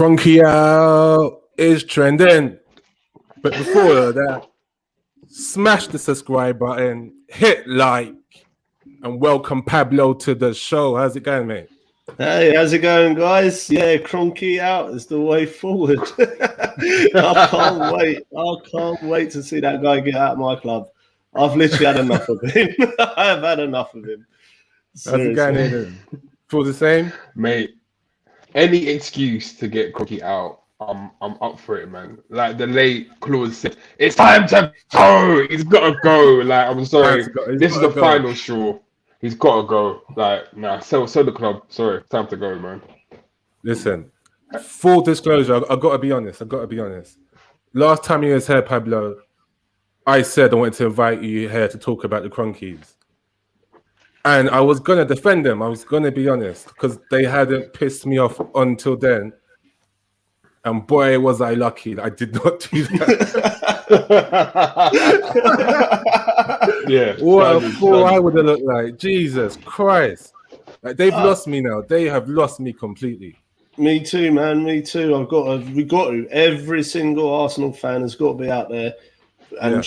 Kroenke out is trending. But before that, smash the subscribe button, hit like, and welcome Pablo to the show. How's it going, mate? Hey, how's it going, guys? Yeah, Kroenke out is the way forward. I can't wait. I can't wait to see that guy get out of my club. I've literally had enough of him. I have had enough of him. Seriously. How's it going, Aiden? Feel the same? Mate, any excuse to get Kroenke out, I'm up for it, man. Like the late clause said, it's time to go. He's got to go. Like, I'm sorry. This is the final straw. He's got to go. Like, nah, sell the club. Sorry, time to go, man. Listen, full disclosure, I got to be honest. Last time you was here, Pablo, I said I wanted to invite you here to talk about the Kroenkes. And I was going to defend them. I was going to be honest, because they hadn't pissed me off until then. And boy, was I lucky that I did not do that. Yeah. What a fool I would have looked like. Jesus Christ. Like, they've lost me now. They have lost me completely. Me too, man. Me too. We got to. Every single Arsenal fan has got to be out there and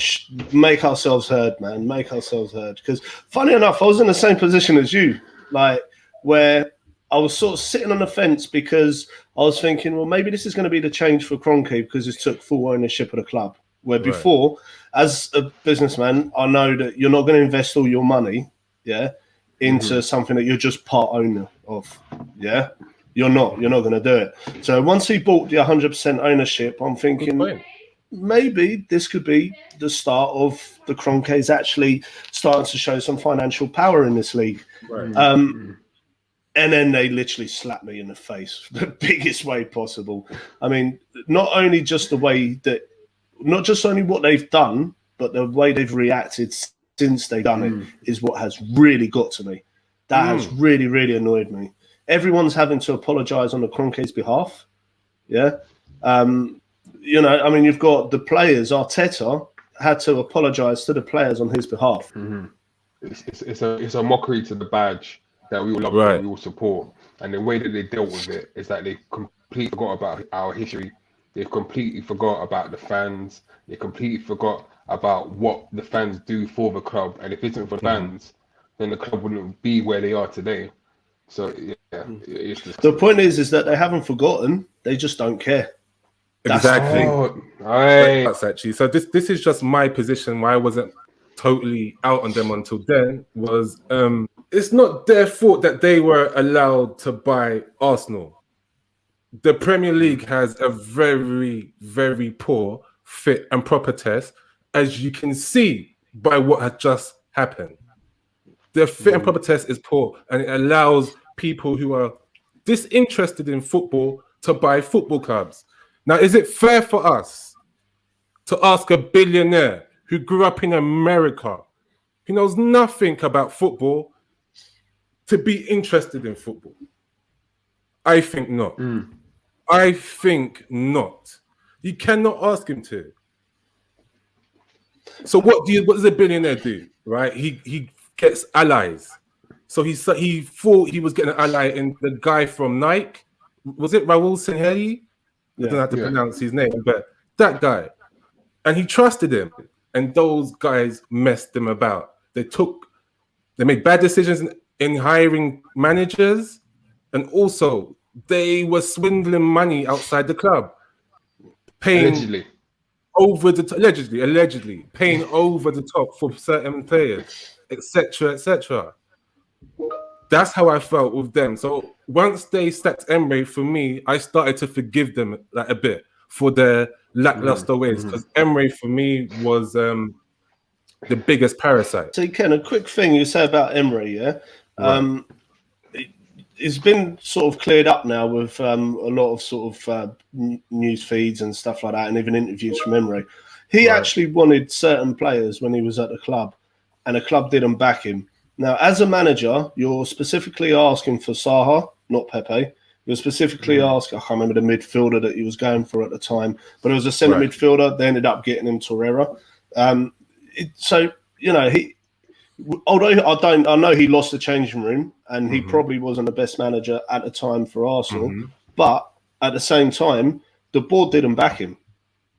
make ourselves heard, man. Make ourselves heard. Because funny enough, I was in the same position as you, like where I was sort of sitting on the fence because I was thinking, well, maybe this is going to be the change for Kroenke because he took full ownership of the club. Where before, as a businessman, I know that you're not going to invest all your money, into something that you're just part owner of. Yeah, you're not going to do it. So once he bought the 100% ownership, I'm thinking maybe this could be the start of the Kroenkes actually starting to show some financial power in this league. Right. And then they literally slapped me in the face the biggest way possible. I mean, not only just the way that, not just only what they've done, but the way they've reacted since they've done it is what has really got to me. That has really, really annoyed me. Everyone's having to apologise on the Kroenkes' behalf. Yeah. You know, I mean, you've got the players. Arteta had to apologise to the players on his behalf. Mm-hmm. It's a mockery to the badge that we all love, and we all support. And the way that they dealt with it is that they completely forgot about our history. They completely forgot about the fans. They completely forgot about what the fans do for the club. And if it isn't for fans, then the club wouldn't be where they are today. So, it's just... The point is that they haven't forgotten. They just don't care. Exactly. That's actually. So this is just my position why I wasn't totally out on them until then. Was it's not their fault that they were allowed to buy Arsenal. The Premier League has a very, very poor fit and proper test, as you can see by what has just happened. The fit and proper test is poor, and it allows people who are disinterested in football to buy football clubs. Now, is it fair for us to ask a billionaire who grew up in America, who knows nothing about football, to be interested in football? I think not. I think not. You cannot ask him to. So what does a billionaire do? Right? He gets allies. So he thought he was getting an ally in the guy from Nike. Was it Raul Sanheli? I don't have to pronounce his name, but that guy. And he trusted him. And those guys messed him about. They made bad decisions in hiring managers, and also they were swindling money outside the club, paying allegedly paying over the top for certain players, etc., etc. That's how I felt with them. So once they sacked Emery, for me, I started to forgive them like a bit for their lackluster ways, because Emery for me was the biggest parasite. So Ken, a quick thing you say about Emery, it's been sort of cleared up now with a lot of sort of news feeds and stuff like that, and even interviews from Emery. He actually wanted certain players when he was at the club, and the club didn't back him. Now, as a manager, you're specifically asking for Saha, not Pepe. You're specifically asking, I can't remember the midfielder that he was going for at the time, but it was a centre midfielder. They ended up getting him Torreira. So, you know, although I know he lost the changing room, and he probably wasn't the best manager at the time for Arsenal, but at the same time, the board didn't back him.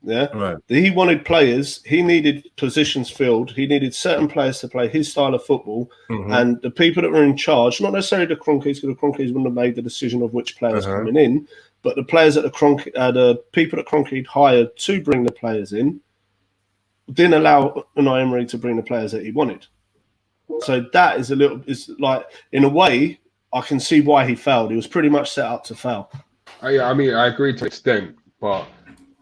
Yeah, right. He wanted players. He needed positions filled. He needed certain players to play his style of football. And the people that were in charge, not necessarily the Kroenkes, because the Kroenkes wouldn't have made the decision of which players coming in, but the players that the people that Kroenke hired to bring the players in didn't allow Unai Emery to bring the players that he wanted. So that is like, in a way, I can see why he failed. He was pretty much set up to fail. I mean, I agree to an extent, but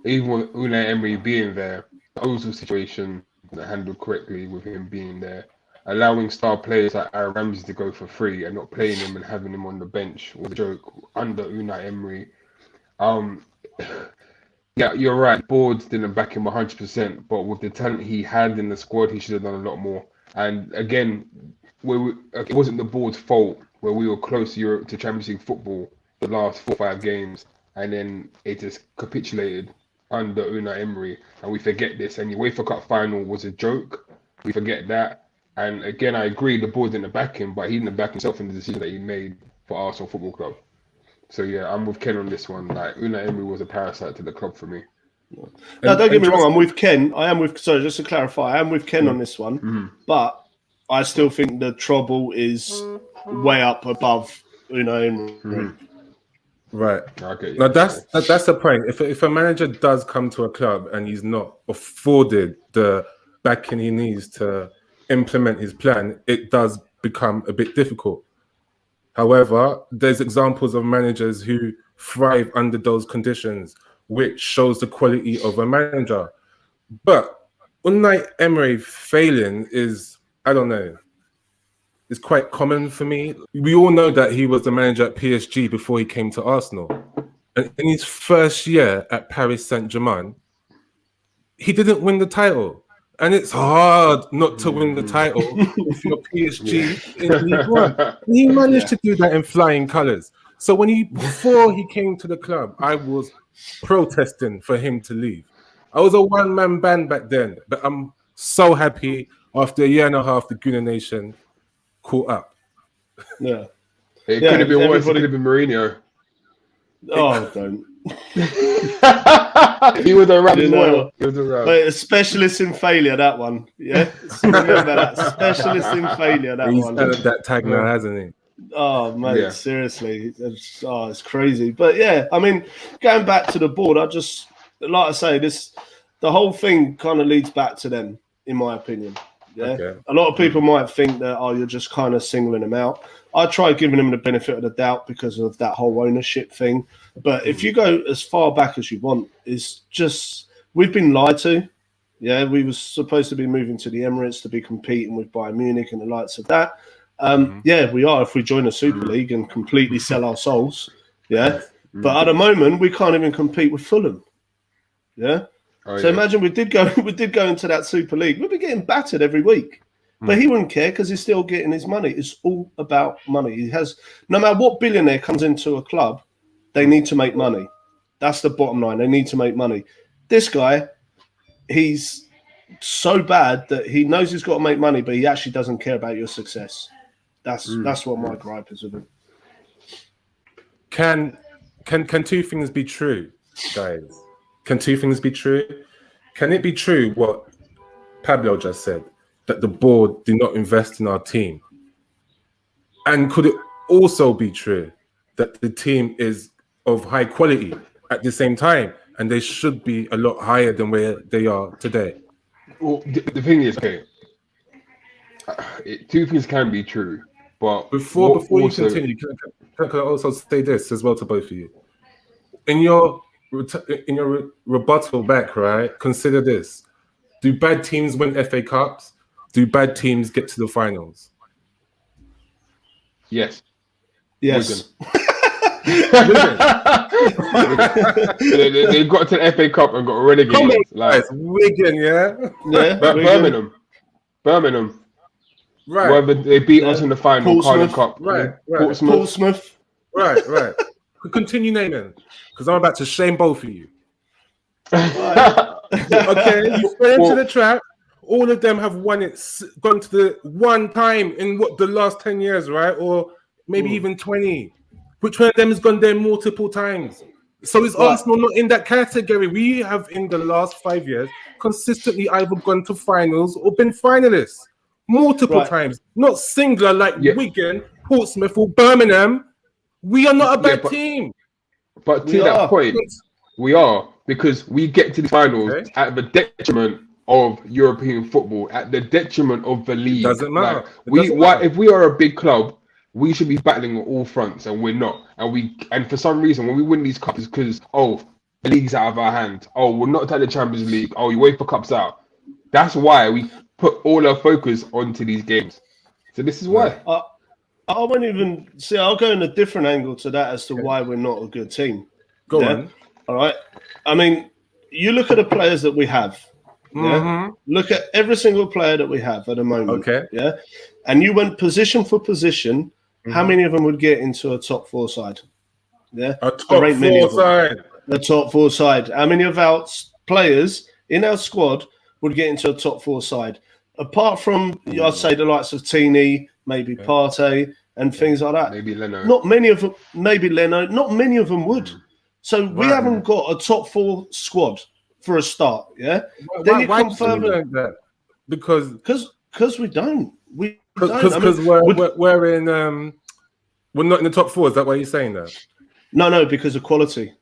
even with Unai Emery being there, the Ozil situation wasn't handled correctly with him being there. Allowing star players like Aaron Ramsey to go for free and not playing him and having him on the bench was a joke under Unai Emery. Yeah, you're right. Boards didn't back him 100%, but with the talent he had in the squad, he should have done a lot more. And again, it wasn't the board's fault where we were close to Champions League football the last 4 or 5 games, and then it just capitulated under Unai Emery, and we forget this. And the UEFA Cup final was a joke. We forget that. And again, I agree, the board didn't back him, but he didn't back himself in the decision that he made for Arsenal Football Club. So yeah, I'm with Ken on this one. Like, Unai Emery was a parasite to the club for me. Now, don't get me wrong, I'm with Ken. Sorry, just to clarify, I am with Ken on this one, but I still think the trouble is way up above Unai Emery. Right. Okay. Now that's the point. If a manager does come to a club and he's not afforded the backing he needs to implement his plan, it does become a bit difficult. However, there's examples of managers who thrive under those conditions, which shows the quality of a manager. But Unai Emery failing is, I don't know, it's quite common for me. We all know that he was the manager at PSG before he came to Arsenal. And in his first year at Paris Saint-Germain, he didn't win the title. And it's hard not to win the title if you're PSG in League One. And he managed to do that in flying colours. So before he came to the club, I was protesting for him to leave. I was a one-man band back then, but I'm so happy after a year and a half, the Gooner Nation caught up. Yeah. It could have been worse. It could have been Mourinho. Oh, don't. He was a rap as well. He was a rap. A specialist in failure, that one. Yeah? Remember that. Specialist in failure, that He's one. He's that tag now, hasn't he? Oh, mate, seriously. It's crazy. But yeah, I mean, going back to the board, like I say, the whole thing kind of leads back to them, in my opinion. Yeah. Okay. A lot of people might think that, you're just kind of singling them out. I try giving them the benefit of the doubt because of that whole ownership thing. But if you go as far back as you want, it's just, we've been lied to. Yeah, we were supposed to be moving to the Emirates to be competing with Bayern Munich and the likes of that. Yeah, we are if we join the Super League and completely sell our souls. Yeah. But at the moment, we can't even compete with Fulham. Yeah. Imagine we did go into that Super League. We'd be getting battered every week. But he wouldn't care because he's still getting his money. It's all about money. He has, no matter what billionaire comes into a club, they need to make money. That's the bottom line. They need to make money. This guy, he's so bad that he knows he's got to make money, but he actually doesn't care about your success. That's what my gripe is with him. Can two things be true, guys? Can two things be true? Can it be true what Pablo just said, that the board do not invest in our team? And could it also be true that the team is of high quality at the same time, and they should be a lot higher than where they are today? Well, the thing is, okay, two things can be true, but before you continue, can I also say this as well to both of you? In your rebuttal back, right? Consider this: do bad teams win FA Cups? Do bad teams get to the finals? Yes. Yes. They got to the FA Cup and got relegated. Wigan, yeah? Birmingham. Right. Whether they beat us in the final, Carling Cup. Right. Portsmouth. Right. Continue naming, because I'm about to shame both of you. Right. Okay, you fell into the trap. All of them have gone to the one time in the last 10 years, right? Or maybe even 20. Which one of them has gone there multiple times? So is Arsenal not in that category? We have in the last 5 years consistently either gone to finals or been finalists multiple times, not singular like Wigan, Portsmouth, or Birmingham. We are not a bad team. But to that point, we are, because we get to the finals at the detriment of European football, at the detriment of the league. Doesn't matter. If we are a big club, we should be battling on all fronts, and we're not. And for some reason, when we win these cups, it's because the league's out of our hand. We're not at the Champions League. UEFA Cup's out. That's why we put all our focus onto these games. So this is why. I won't even see. I'll go in a different angle to that as to why we're not a good team. Go on. All right. I mean, you look at the players that we have. Yeah. Look at every single player that we have at the moment. Okay. Yeah. And you went position for position. How many of them would get into a top 4 side? Yeah. A top 4 side. The top 4 side. How many of our players in our squad would get into a top 4 side? Apart from, I'd say, the likes of Tini, maybe Partey, and things like that. Maybe Leno. Not many of them. Maybe Leno. Not many of them would. So we haven't got a top 4 squad for a start. Yeah. Then you come further. That? Because we don't. Because we're in we're not in the top 4. Is that why you're saying that? No, because of quality.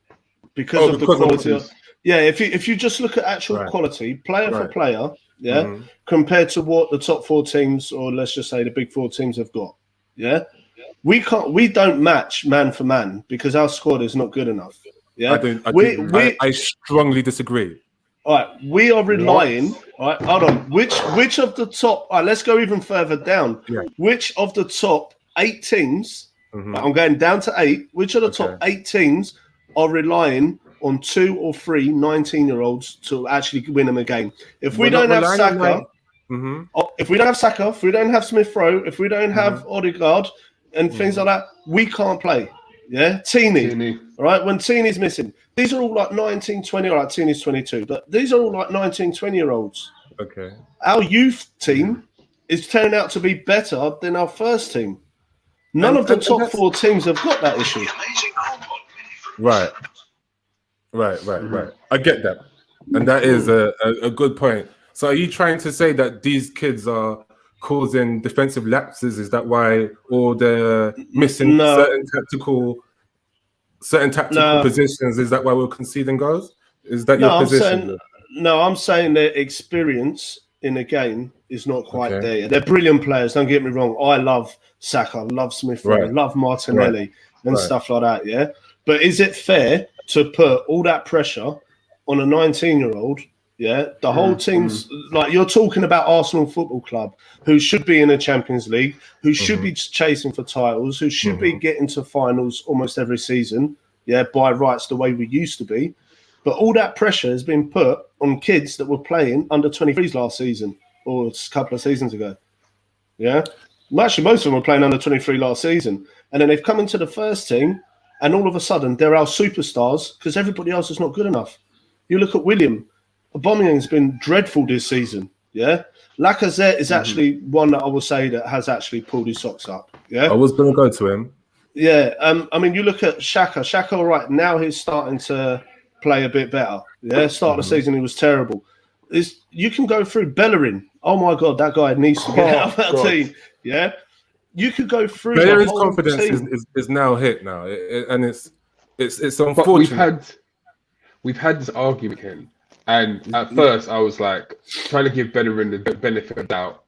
Because of the quality. Yeah, if you just look at actual quality, player for player, compared to what the top 4 teams, or let's just say the big 4 teams have got, we don't match man for man because our squad is not good enough. Yeah, I strongly disagree. All right, we are relying. All right, hold on. Which of the top? All right, let's go even further down. Yeah. Which of the top 8 teams? I'm going down to 8. Which of the top 8 teams are relying on 2 or 3 19-year-olds to actually win them a game? If we don't have Saka, if we don't have Saka, if we don't have Smith Rowe, if we don't have Odegaard and things like that, we can't play. Yeah, Tini. All right, when Tini's missing, these are all like 19, 20. All right, Tini's 22, but these are all like 19, 20-year-olds. Okay. Our youth team is turning out to be better than our first team. None of the top 4 teams have got that issue. Right. I get that. And that is a good point. So are you trying to say that these kids are causing defensive lapses? Is that why, or they're missing certain tactical positions? Is that why we're conceding goals? Is that your position? I'm saying their experience in the game is not quite there yet. They're brilliant players, don't get me wrong. I love Saka, love Smith Rowe, love Martinelli and stuff like that, yeah? But is it fair to put all that pressure on a 19-year-old? Yeah, the whole team's like, you're talking about Arsenal Football Club, who should be in a Champions League, who should be chasing for titles, who should be getting to finals almost every season, by rights the way we used to be. But all that pressure has been put on kids that were playing under 23s last season or a couple of seasons ago. Yeah, actually, most of them were playing under 23 last season, and then they've come into the first team, and all of a sudden they're our superstars because everybody else is not good enough. You look at William. Aubameyang's been dreadful this season. Yeah, Lacazette is actually one that I will say that has actually pulled his socks up. Yeah, I was going to go to him. Yeah, I mean, you look at Xhaka. Xhaka, right now, he's starting to play a bit better. Yeah, start of the season he was terrible. You can go through Bellerin. Oh my God, that guy needs to get out of that team. Yeah, you could go through. Bellerin's confidence is now hit now, and it's unfortunate. But we've had this argument here. And at first, I was like trying to give Bellerin the benefit of doubt.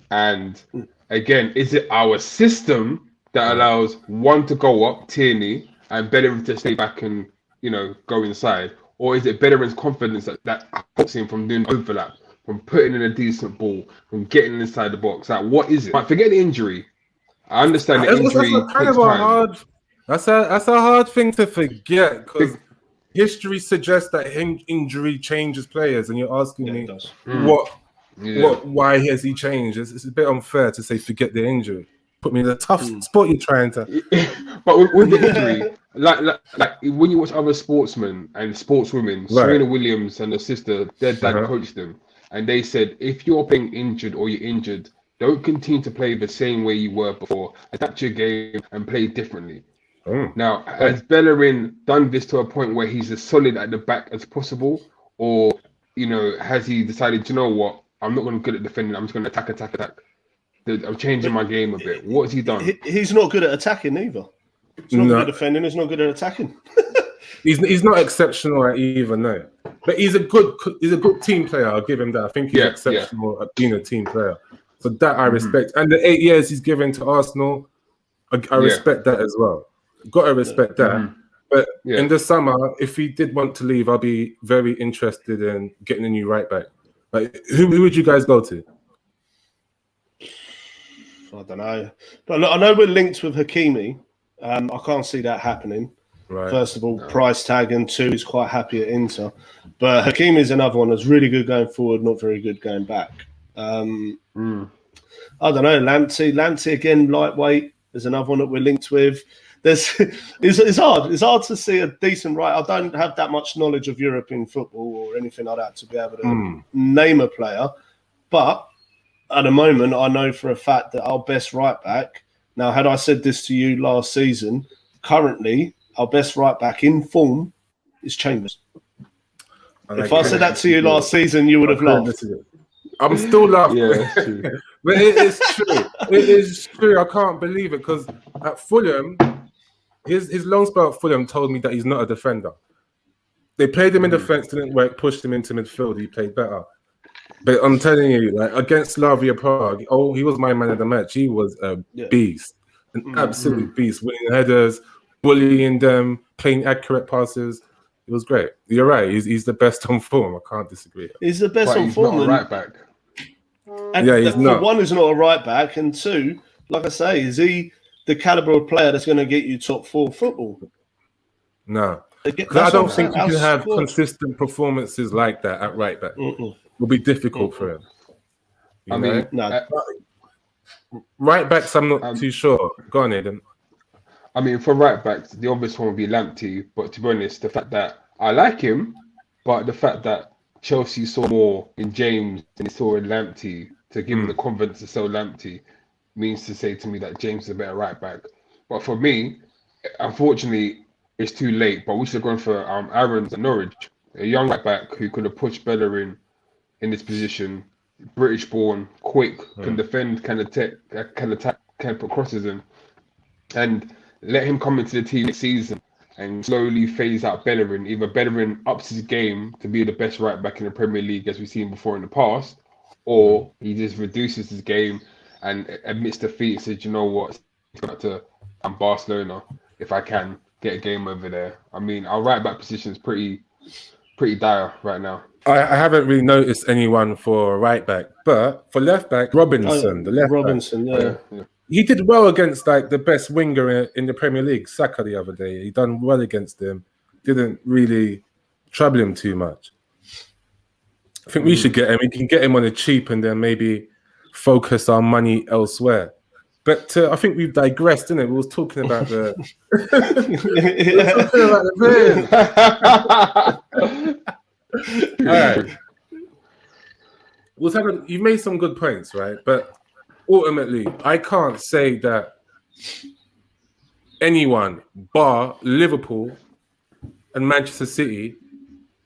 And again, is it our system that allows one to go up, Tierney, and Bellerin to stay back and go inside, or is it Bellerin's confidence that stops him from doing overlap, from putting in a decent ball, from getting inside the box? Like, what is it? Like, forget the injury. I understand the injury. That's a hard thing to forget because history suggests that injury changes players, and you're asking me why has he changed? It's a bit unfair to say forget the injury. Put me in a tough spot. You're trying to, but with the injury, like when you watch other sportsmen and sportswomen, Serena Williams and her sister, their dad coached them, and they said if you're being injured or you're injured, don't continue to play the same way you were before. Adapt your game and play differently. Now, has Bellerin done this to a point where he's as solid at the back as possible, or has he decided, you know what, I'm not going to good at defending, I'm just going to attack. I'm changing my game a bit. What has he done? He's not good at attacking either. He's not good at defending. He's not good at attacking. He's not exceptional at either, no. But he's a good team player. I'll give him that. I think he's exceptional at being a team player. So that I respect. And the 8 years he's given to Arsenal, I respect that as well. Got to respect that. But in the summer, if he did want to leave, I'll be very interested in getting a new right back. Like, who would you guys go to? I don't know. But look, I know we're linked with Hakimi. I can't see that happening. Right. First of all, price tag, and 2, he's quite happy at Inter. But Hakimi is another one that's really good going forward, not very good going back. I don't know. Lamptey again, lightweight. There's another one that we're linked with. It's hard. It's hard to see a decent right. I don't have that much knowledge of European football or anything like that to be able to name a player. But at the moment, I know for a fact that our best right back. Now, had I said this to you last season, currently our best right back in form is Chambers. If I said that to you last season, you would have laughed. I'm still laughing. But it is true. It is true. I can't believe it because at Fulham, his long spell at Fulham told me that he's not a defender. They played him in defence, didn't work, pushed him into midfield. He played better. But I'm telling you, like against Slavia Prague, he was my man of the match. He was a beast, an absolute beast, winning headers, bullying them, playing accurate passes. It was great. You're right. He's the best on form. I can't disagree. He's the best on form. Not a right back. And he's not. One, he's not a right back, and 2, like I say, is he the caliber of player that's going to get you top 4 football? No, because I don't think you can have consistent performances like that at right back. It will be difficult for him. Right backs, I'm not too sure. Go on, Aidan. I mean, for right backs, the obvious one would be Lamptey. But to be honest, the fact that I like him, but the fact that Chelsea saw more in James than they saw in Lamptey to give him the confidence to sell Lamptey means to say to me that James is a better right back. But for me, unfortunately, it's too late. But we should have gone for Aaron's at Norwich, a young right back who could have pushed Bellerin in this position. British born, quick, can defend, can attack, can put crosses in, and let him come into the team this season and slowly phase out Bellerin. Either Bellerin ups his game to be the best right back in the Premier League as we've seen before in the past, or he just reduces his game and admits defeat and says, you know what, it's got to Barcelona if I can get a game over there. I mean, our right back position is pretty dire right now. I haven't really noticed anyone for right back, but for left back, Robinson, the left back. He did well against like the best winger in the Premier League, Saka, the other day. He done well against him. Didn't really trouble him too much. I think we should get him. We can get him on a cheap and then maybe focus our money elsewhere. But I think we've digressed, didn't it? We was talking about the... All right. You've made some good points, right? But ultimately, I can't say that anyone, bar Liverpool and Manchester City,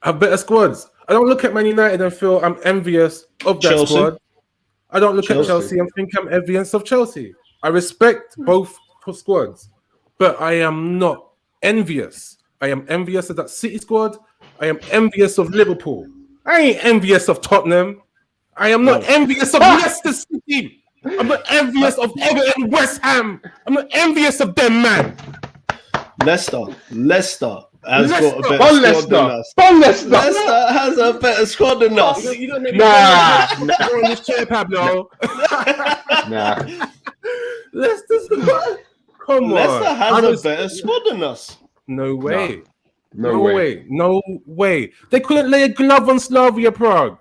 have better squads. I don't look at Man United and feel I'm envious of that squad. I don't look at Chelsea and think I'm envious of Chelsea. I respect both squads, but I am not envious. I am envious of that City squad. I am envious of Liverpool. I ain't envious of Tottenham. I am not envious of Leicester City. I'm not envious of Everton, West Ham. I'm not envious of them, man. Leicester has got a better squad than us. Leicester has a better squad than us. You don't make me on this chair, Pablo. Nah. Leicester's good. Come on. Leicester has a better squad than us. No way. No way. No way. They couldn't lay a glove on Slavia Prague.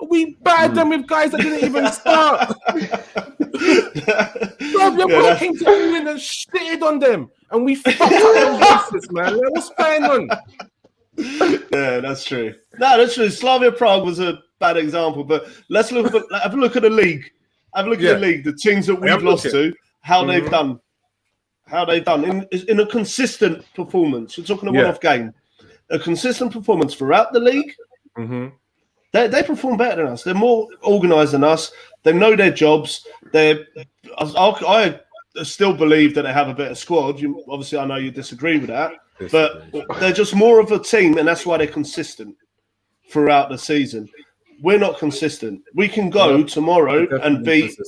We battered them with guys that didn't even start. Slavia Prague came to England and shitted on them. And we fucked up those races, man. What's going on? Yeah, that's true. No, that's true. Slavia Prague was a bad example, but let's have a look at the league. Have a look at the league, the teams that we've lost to, how they've done. how they've done in a consistent performance. You're talking a one-off game, a consistent performance throughout the league. Mm-hmm. They perform better than us. They're more organised than us. They know their jobs. I still believe that they have a better squad. Obviously, I know you disagree with that, but they're just more of a team, and that's why they're consistent throughout the season. We're not consistent. We can go tomorrow and beat.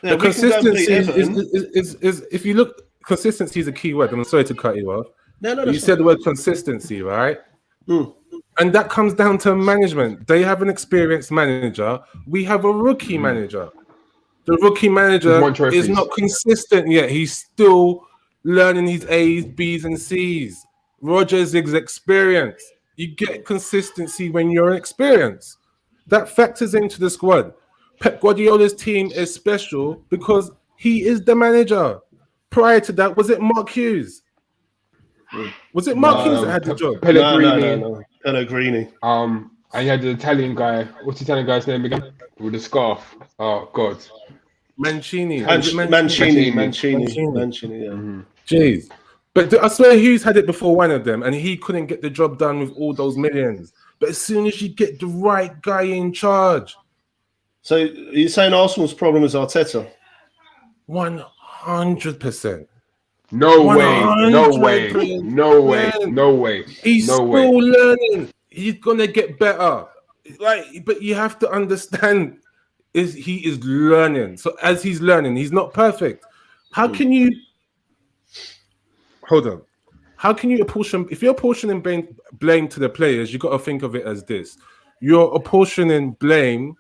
The consistency is if you look, consistency is a key word. I'm sorry to cut you off. No, you said the word consistency, right? Mm. And that comes down to management. They have an experienced manager. We have a rookie manager. The rookie manager is not consistent yet. He's still learning his A's, B's, and C's. Rodgers is experienced. You get consistency when you're experienced. That factors into the squad. Pep Guardiola's team is special because he is the manager. Prior to that, was it Mark Hughes? Was it Mark Hughes that had the job? Pellegrini. No. Pellegrini. And you had the Italian guy. What's the Italian guy's name again? With the scarf. Oh God. Mancini. Mancini. Yeah. Jeez. But I swear Hughes had it before one of them, and he couldn't get the job done with all those millions. But as soon as you get the right guy in charge. So you're saying Arsenal's problem is Arteta? 100%. No way. He's still learning. He's gonna get better. But you have to understand, he is learning. So as he's learning, he's not perfect. How can you hold on? How can you apportion? If you're apportioning blame to the players, you got to think of it as this: you're apportioning blame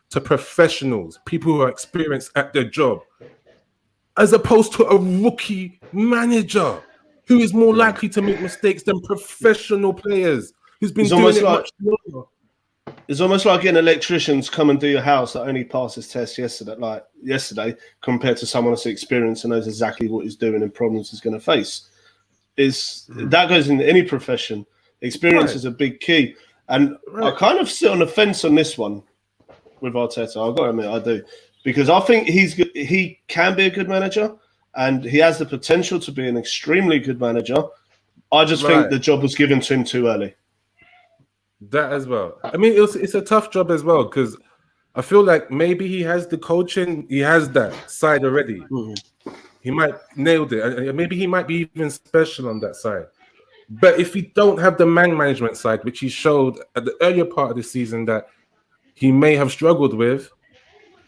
to professionals, people who are experienced at their job, as opposed to a rookie manager who is more likely to make mistakes than professional players who's been doing it much longer. It's almost like getting electricians come and do your house that only passed his test yesterday, compared to someone that's experienced and knows exactly what he's doing and problems he's going to face. That goes into any profession. Experience is a big key. And I kind of sit on the fence on this one with Arteta. I've got to admit, I do. Because I think he can be a good manager and he has the potential to be an extremely good manager. I just think the job was given to him too early. That as well. I mean, it's a tough job as well because I feel like maybe he has the coaching, he has that side already. Mm-hmm. He might nailed it, and maybe he might be even special on that side. But if he don't have the man management side, which he showed at the earlier part of the season that he may have struggled with,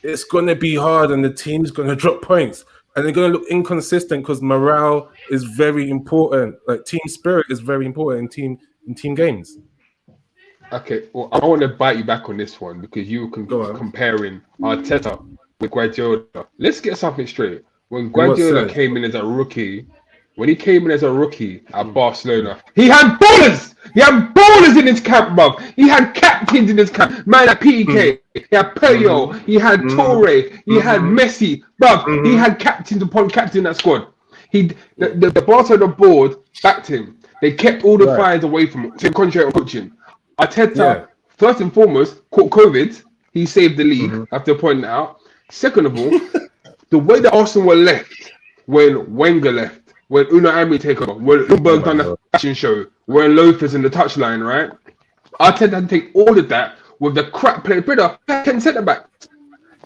it's going to be hard, and the team's going to drop points, and they're going to look inconsistent because morale is very important. Like team spirit is very important in team games. Okay, well, I want to bite you back on this one because you can comparing Arteta with Guardiola. Let's get something straight. When Guardiola came in as a rookie, at Barcelona, he had ballers! He had ballers in his camp, bruv. He had captains in his camp. Man like PK, he had Puyol, he had Torre, he had Messi, bruv. He had captains upon captain in that squad. The Barcelona board backed him. They kept all the fires away from him, to contrary to coaching. Arteta, first and foremost, caught COVID. He saved the league, I have to point that out. Second of all, the way that Arsenal were left when Wenger left, when Unai Emery take over, when Umberg done the fashion show, when loafers in the touchline, right? Arteta had to take all of that with the crap play. Brother, 10 centre-backs.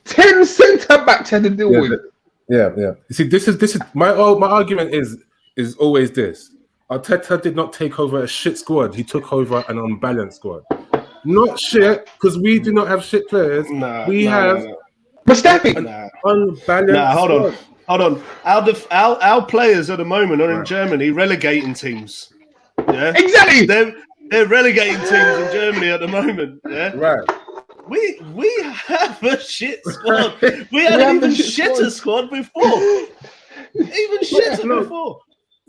10 centre-backs had to deal with. Yeah. You see, this is my argument is always this. Arteta did not take over a shit squad. He took over an unbalanced squad. Not shit, because we do not have shit players. We have Mustafi. Unbalanced squad. Hold on. Our players at the moment are in Germany relegating teams. Yeah, exactly. They're relegating teams in Germany at the moment. Yeah, right. We have a shit squad. We had an even shitter squad before. Before.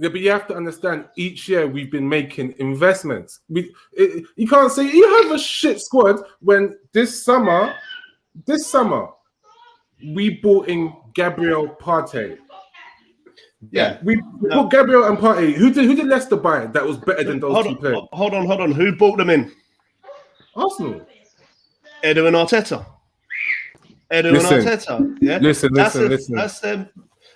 Yeah, but you have to understand. Each year we've been making investments. You can't say you have a shit squad when this summer. We bought in Gabriel Partey. Yeah, we bought Gabriel and Partey. Who did Leicester buy that was better than those two players? Hold on. Who bought them in? Arsenal. Edu and Arteta. Yeah. Listen. That's them.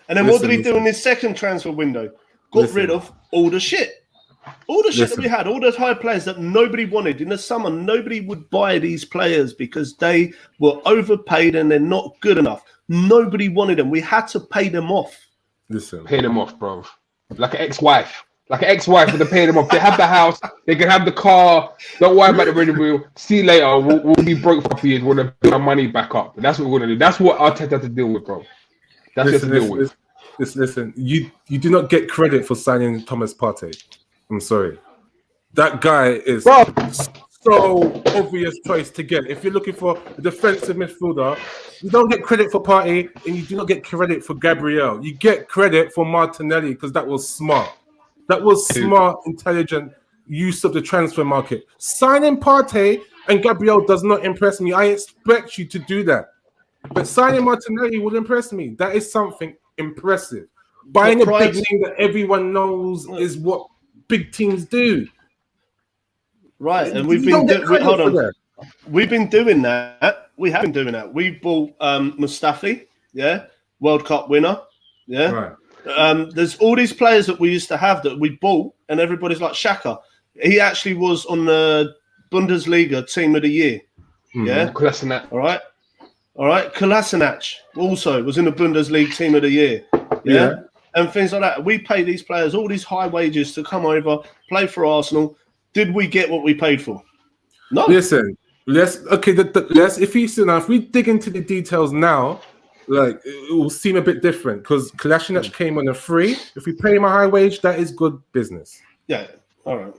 And then what did he do in his second transfer window? Got rid of all the shit. All the shit that we had, all the high players that nobody wanted. In the summer, nobody would buy these players because they were overpaid and they're not good enough. Nobody wanted them. We had to pay them off. Pay them off, bro. Like an ex-wife. Like an ex-wife with to pay them off. They have the house. They can have the car. Don't worry about the ready wheel. See you later. We'll be broke for a few years. We're going to build our money back up. And that's what we're going to do. That's what Arteta had to deal with, bro. That's what to deal with. Listen, you do not get credit for signing Thomas Partey. I'm sorry. That guy is so obvious choice to get. If you're looking for a defensive midfielder, you don't get credit for Partey and you do not get credit for Gabriel. You get credit for Martinelli because that was smart. That was smart, intelligent use of the transfer market. Signing Partey and Gabriel does not impress me. I expect you to do that. But signing Martinelli would impress me. That is something impressive. Buying a big name that everyone knows is what big teams do. Right, and we've been hold on. We've been doing that. We have been doing that. We bought Mustafi, World Cup winner, Right. There's all these players that we used to have that we bought, and everybody's like Xhaka. He actually was on the Bundesliga Team of the Year. Kolasinac. All right. Kolasinac also was in the Bundesliga Team of the Year. Yeah. And things like that. We pay these players all these high wages to come over, play for Arsenal. Did we get what we paid for? No. Listen, if we dig into the details now, like it will seem a bit different because Kolasinac came on a free. If we pay him a high wage, that is good business. Yeah. All right.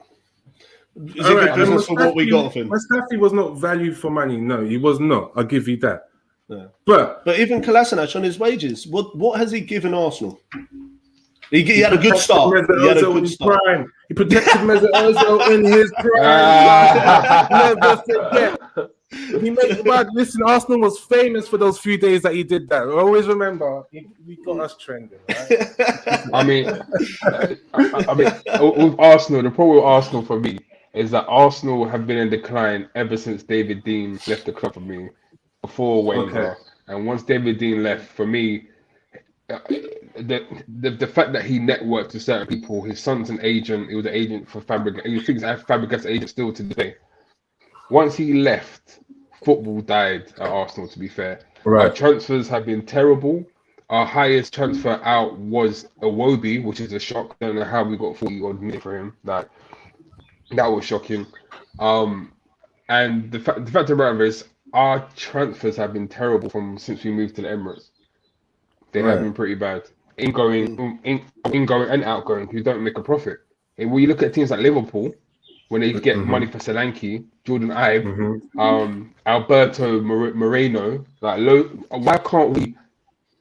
Is it good business for what we got of him? Mustafi was not value for money. No, he was not. I'll give you that. Yeah. But even Kolasinac on his wages, what has he given Arsenal? He had a good start. He protected Mesut Ozil in his prime. Never forget. Listen, Arsenal was famous for those few days that he did that. Always remember, he got us trending. Right? I mean, with Arsenal, the problem with Arsenal for me is that Arsenal have been in decline ever since David Dean left the club for me, before Wenger. And once David Dean left, for me, the fact that he networked to certain people, his son's an agent, he was an agent for Fabregas. He thinks Fabregas' agent still to today. Once he left, football died at Arsenal, to be fair. Right. Our transfers have been terrible. Our highest transfer out was Iwobi, which is a shock. I don't know how we got 40 odd million for him. That was shocking. And the fact of the matter is, our transfers have been terrible since we moved to the Emirates. They have been pretty bad. Ingoing and outgoing, who don't make a profit. And when you look at teams like Liverpool, when they get money for Solanke, Jordan Ibe, Alberto Moreno, why can't we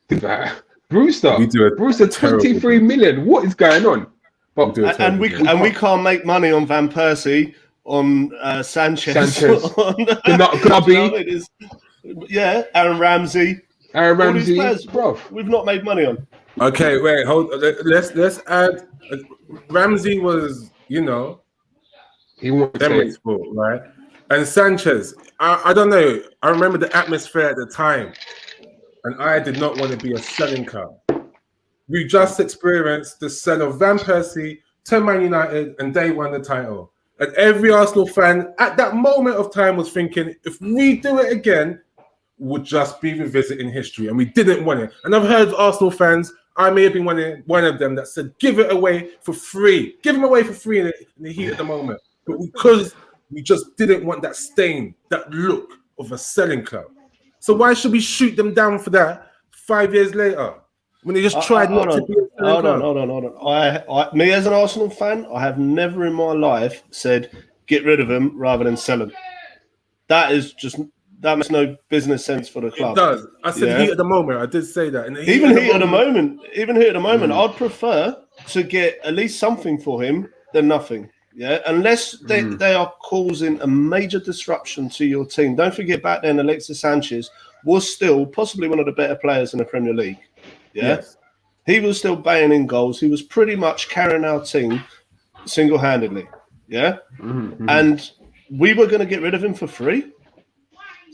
do that? Brewster, 23 million. What is going on? But and we can't make money on Van Persie, on Sanchez. Gnabry. Aaron Ramsey. Players, bro, we've not made money on. Okay, wait, hold. Let's add. Ramsey was, he wanted Emery's fault, right? And Sanchez, I don't know. I remember the atmosphere at the time, and I did not want to be a selling car. We just experienced the sell of Van Persie to Man United, and they won the title. And every Arsenal fan at that moment of time was thinking, if we do it again, would just be revisiting history, and we didn't want it. And I've heard Arsenal fans, I may have been one of them, that said, give it away for free. Give them away for free in the heat of the moment. But because we just didn't want that stain, that look of a selling club. So why should we shoot them down for that 5 years later? When they just tried not to be a selling club? Hold on. Me as an Arsenal fan, I have never in my life said, get rid of them rather than sell them. That makes no business sense for the club. It does. I said heat at the moment. I did say that. Even here at the moment, I'd prefer to get at least something for him than nothing. Yeah, unless they are causing a major disruption to your team. Don't forget, back then, Alexis Sanchez was still possibly one of the better players in the Premier League. Yeah, yes. He was still banging in goals. He was pretty much carrying our team single-handedly. Yeah, and we were going to get rid of him for free.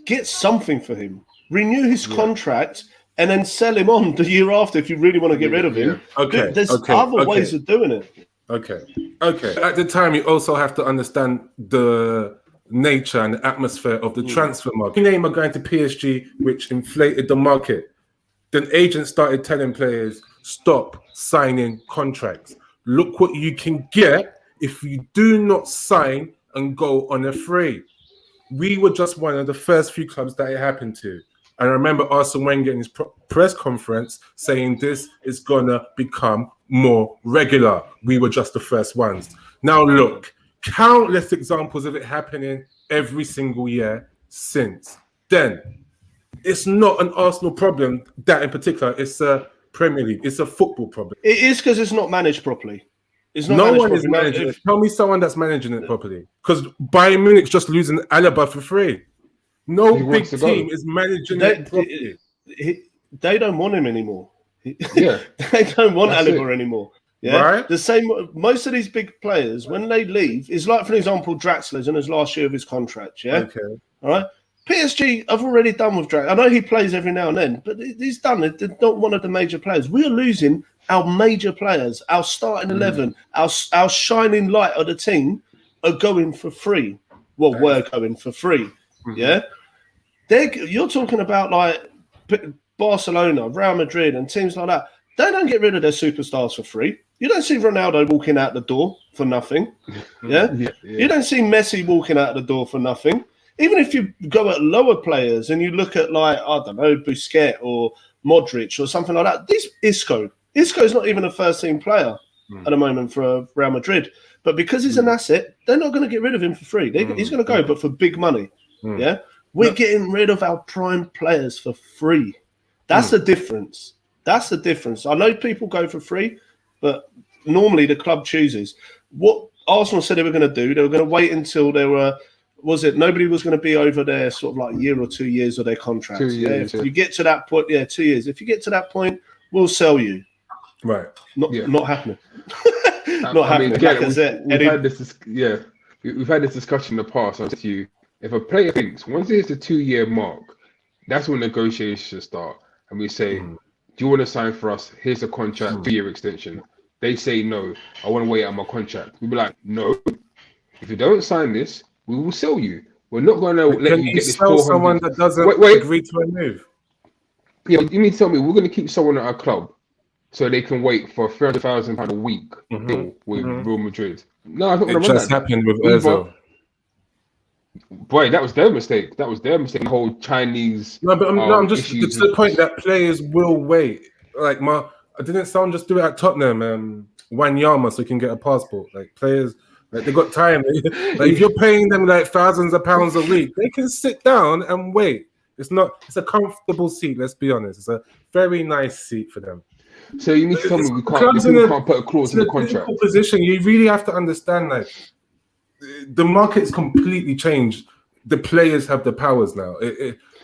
Get something for him. Renew his contract and then sell him on the year after if you really want to get rid of him. Okay. There's other ways of doing it. Okay. At the time, you also have to understand the nature and the atmosphere of the transfer market. Neymar going to PSG, which inflated the market. Then agents started telling players, stop signing contracts. Look what you can get if you do not sign and go on a free. We were just one of the first few clubs that it happened to. And I remember Arsene Wenger in his press conference saying this is going to become more regular. We were just the first ones. Now look, countless examples of it happening every single year since then. It's not an Arsenal problem, that in particular. It's a Premier League. It's a football problem. It is because it's not managed properly. It's not no one is managing it. Tell me someone that's managing it properly. Because Bayern Munich's just losing Alaba for free. No big team is managing it properly. They don't want him anymore. Yeah, they don't want Alaba anymore. Yeah, right? The same. Most of these big players, when they leave, is like, for example, Draxler's in his last year of his contract. Yeah, okay, all right. PSG have already done with Draxler. I know he plays every now and then, but he's done it. They're not one of the major players. We're losing our major players, our starting 11, our shining light of the team are going for free. Well, we're going for free. Yeah, you're talking about like Barcelona, Real Madrid, and teams like that. They don't get rid of their superstars for free. You don't see Ronaldo walking out the door for nothing. Yeah? You don't see Messi walking out the door for nothing. Even if you go at lower players and you look at, like, I don't know, Busquets or Modric or something like that. Isco's not even a first-team player at the moment for Real Madrid. But because he's an asset, they're not going to get rid of him for free. He's going to go, but for big money. Yeah? We're getting rid of our prime players for free. That's the difference. That's the difference. I know people go for free, but normally the club chooses. What Arsenal said they were going to do, they were going to wait until they were... nobody was going to be over there sort of like a year or 2 years of their contract. 2 years, If you get to that point, 2 years. If you get to that point, we'll sell you. Right. Not happening. Not happening. We've had this discussion in the past. I'll tell you, if a player thinks once it hits the 2 year mark, that's when negotiations start. And we say, do you want to sign for us? Here's a contract, 2 year extension. They say no. I want to wait out my contract. We'll be like, no. If you don't sign this, we will sell you. We're not going to let you get this. Sell someone that doesn't agree to a move. Yeah, you mean to tell me we're going to keep someone at our club so they can wait for £300,000 a week deal with Real Madrid? No, I don't it just happened with Ozil. Boy, that was their mistake. The whole Chinese. No, but I'm just to the point that players will wait. Like didn't someone just do it at Tottenham? Wanyama, so he can get a passport. Like players. Like they got time. Like if you're paying them like thousands of pounds a week, they can sit down and wait. It's a comfortable seat. Let's be honest. It's a very nice seat for them. So you need to tell me we can't put a clause in the contract. Position. You really have to understand that the market's completely changed. The players have the powers now.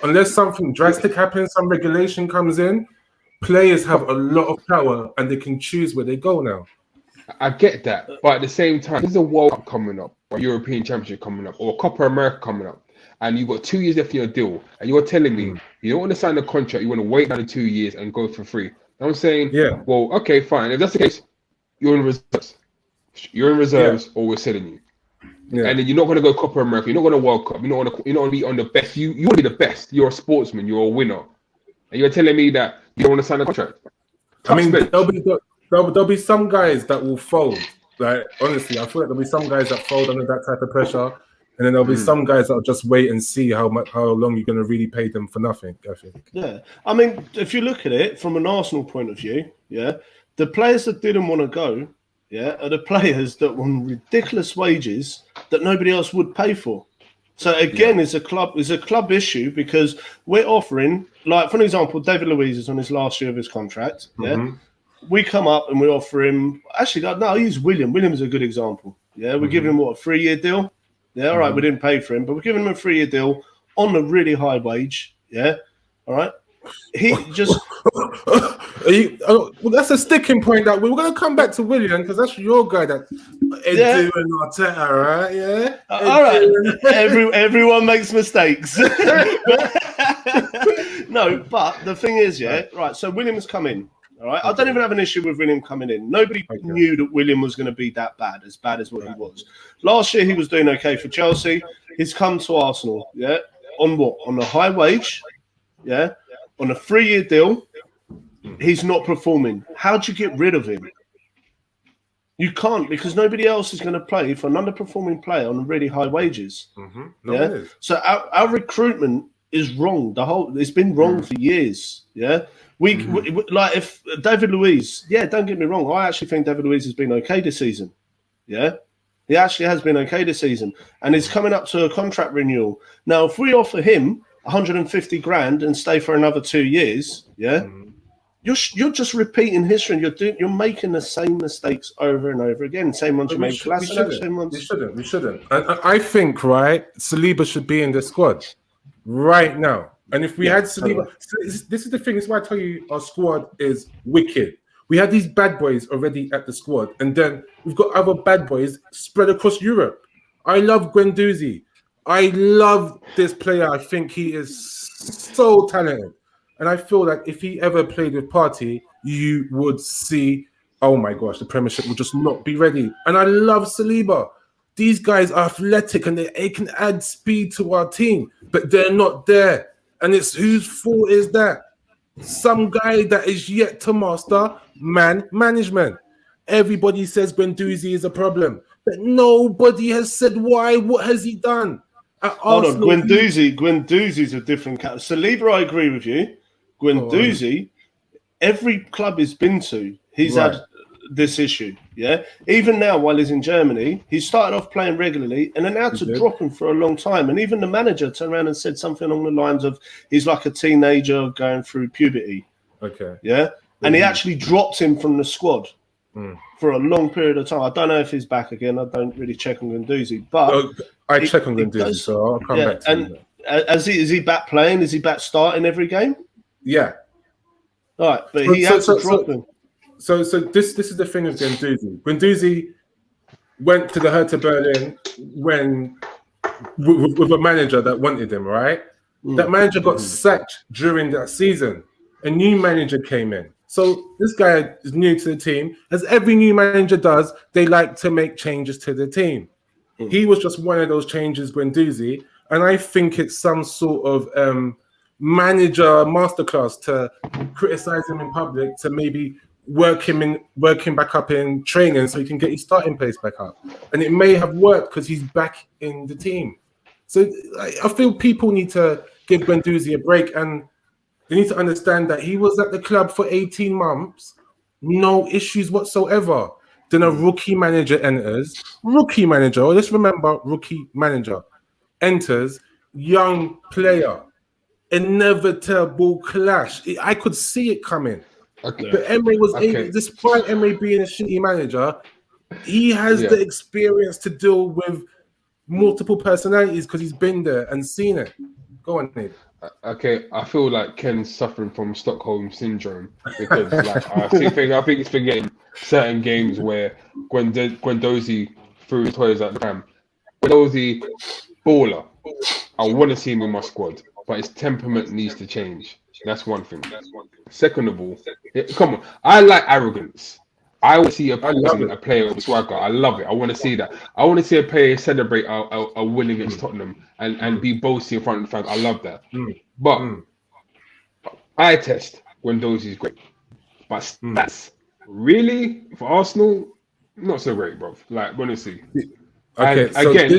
Unless something drastic happens, some regulation comes in, players have a lot of power and they can choose where they go now. I get that, but at the same time, there's a World Cup coming up, or European Championship coming up, or Copa America coming up, and you've got 2 years left in your deal, and you're telling me you don't want to sign a contract, you want to wait another 2 years and go for free. I'm saying, well, okay, fine. If that's the case, you're in reserves. Or we're selling you. Yeah. And then you're not going to go Copa America. You're not going to World Cup. You're not going to be on the best. You want to be the best. You're a sportsman. You're a winner. And you're telling me that you don't want to sign a contract. I mean, there'll be some guys that will fold. Like honestly, I feel like there'll be some guys that fold under that type of pressure, and then there'll be some guys that'll just wait and see how long you're going to really pay them for nothing. I think. Yeah, I mean, if you look at it from an Arsenal point of view, the players that didn't want to go, are the players that want ridiculous wages that nobody else would pay for. So again, it's a club issue because we're offering, like for example, David Luiz is on his last year of his contract. We come up and we offer him. Actually, no, I use William. William is a good example. Yeah, we're giving him a 3-year deal. Yeah, all right, we didn't pay for him, but we're giving him a 3-year deal on a really high wage. Yeah, all right. He just. Well, that's a sticking point. That we're going to come back to William because that's your guy. That Edu and Arteta, right? Yeah. All right. Everyone makes mistakes. No, but the thing is, right. So William's come in. All right. I don't even have an issue with William coming in. Nobody knew that William was going to be that bad as what he was. Last year, he was doing okay for Chelsea. He's come to Arsenal, on what? On a high wage, on a 3-year deal. He's not performing. How do you get rid of him? You can't, because nobody else is going to play for an underperforming player on really high wages. So our recruitment is wrong. It's been wrong for years. We like if David Luiz. Don't get me wrong. I actually think David Luiz has been okay this season. He actually has been okay this season, and he's coming up to a contract renewal now. If we offer him 150 grand and stay for another 2 years, you're just repeating history, and you're making the same mistakes over and over again. Same ones you made last year. We shouldn't. I think Saliba should be in the squad right now. And if we had Saliba, this is the thing. This is why I tell you our squad is wicked. We had these bad boys already at the squad, and then we've got other bad boys spread across Europe. I love Guendouzi. I love this player. I think he is so talented. And I feel like if he ever played with Partey, you would see, oh my gosh, the Premiership would just not be ready. And I love Saliba. These guys are athletic and they can add speed to our team, but they're not there. And it's whose fault is that? Some guy that is yet to master man management. Everybody says Guendouzi is a problem, but nobody has said why. What has he done? Hold on, Guendouzi's a different cat. Saliba, I agree with you. Guendouzi, every club he's been to, he's had this issue. Even now, while he's in Germany, he started off playing regularly and then had to drop him for a long time. And even the manager turned around and said something along the lines of, he's like a teenager going through puberty. And he actually dropped him from the squad for a long period of time. I don't know if he's back again. I don't really check on Guendouzi, but I check on Guendouzi, so I'll come back to him. Is he back playing? Is he back starting every game? Yeah. All right, but he had to drop him. So this is the thing with Guendouzi. Guendouzi went to the Hertha Berlin when with a manager that wanted him, right? That manager got sacked during that season. A new manager came in. So this guy is new to the team. As every new manager does, they like to make changes to the team. He was just one of those changes, Guendouzi, and I think it's some sort of manager masterclass to criticize him in public, to maybe work him back up in training so he can get his starting place back up. And it may have worked because he's back in the team. So I feel people need to give Guendouzi a break, and they need to understand that he was at the club for 18 months, no issues whatsoever. Then a rookie manager enters. Let's remember, rookie manager enters, young player. Inevitable clash. I could see it coming. But Emery was able, despite Emery being a shitty manager, he has the experience to deal with multiple personalities because he's been there and seen it. Go on, Nate. Okay, I feel like Ken's suffering from Stockholm syndrome because I think he's forgetting certain games where Guendouzi threw his toys at the pram. Guendouzi, baller. I want to see him in my squad, but his temperament needs to change. That's one thing. Second of all, come on, I like arrogance. I want to see a player with swagger. I love it. I want to see that. I want to see a player celebrate a win against Tottenham and be boasty in front of the fans. I love that. But eye test Guendouzi is great. But that's really for Arsenal, not so great, bro. Like, honestly. Okay, so again,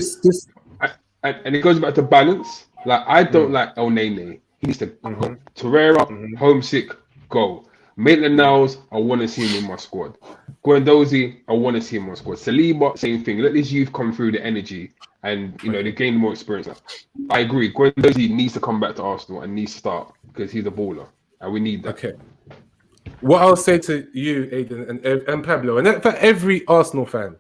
and it goes back to balance. Like, I don't like El Nene. He needs to go. Torreira, homesick, go. Maitland-Niles, I want to see him in my squad. Guendouzi, I want to see him in my squad. Saliba, same thing. Let this youth come through the energy and, they gain more experience. I agree. Guendouzi needs to come back to Arsenal and needs to start because he's a baller and we need that. Okay. What I'll say to you, Aiden, and Pablo, and for every Arsenal fan,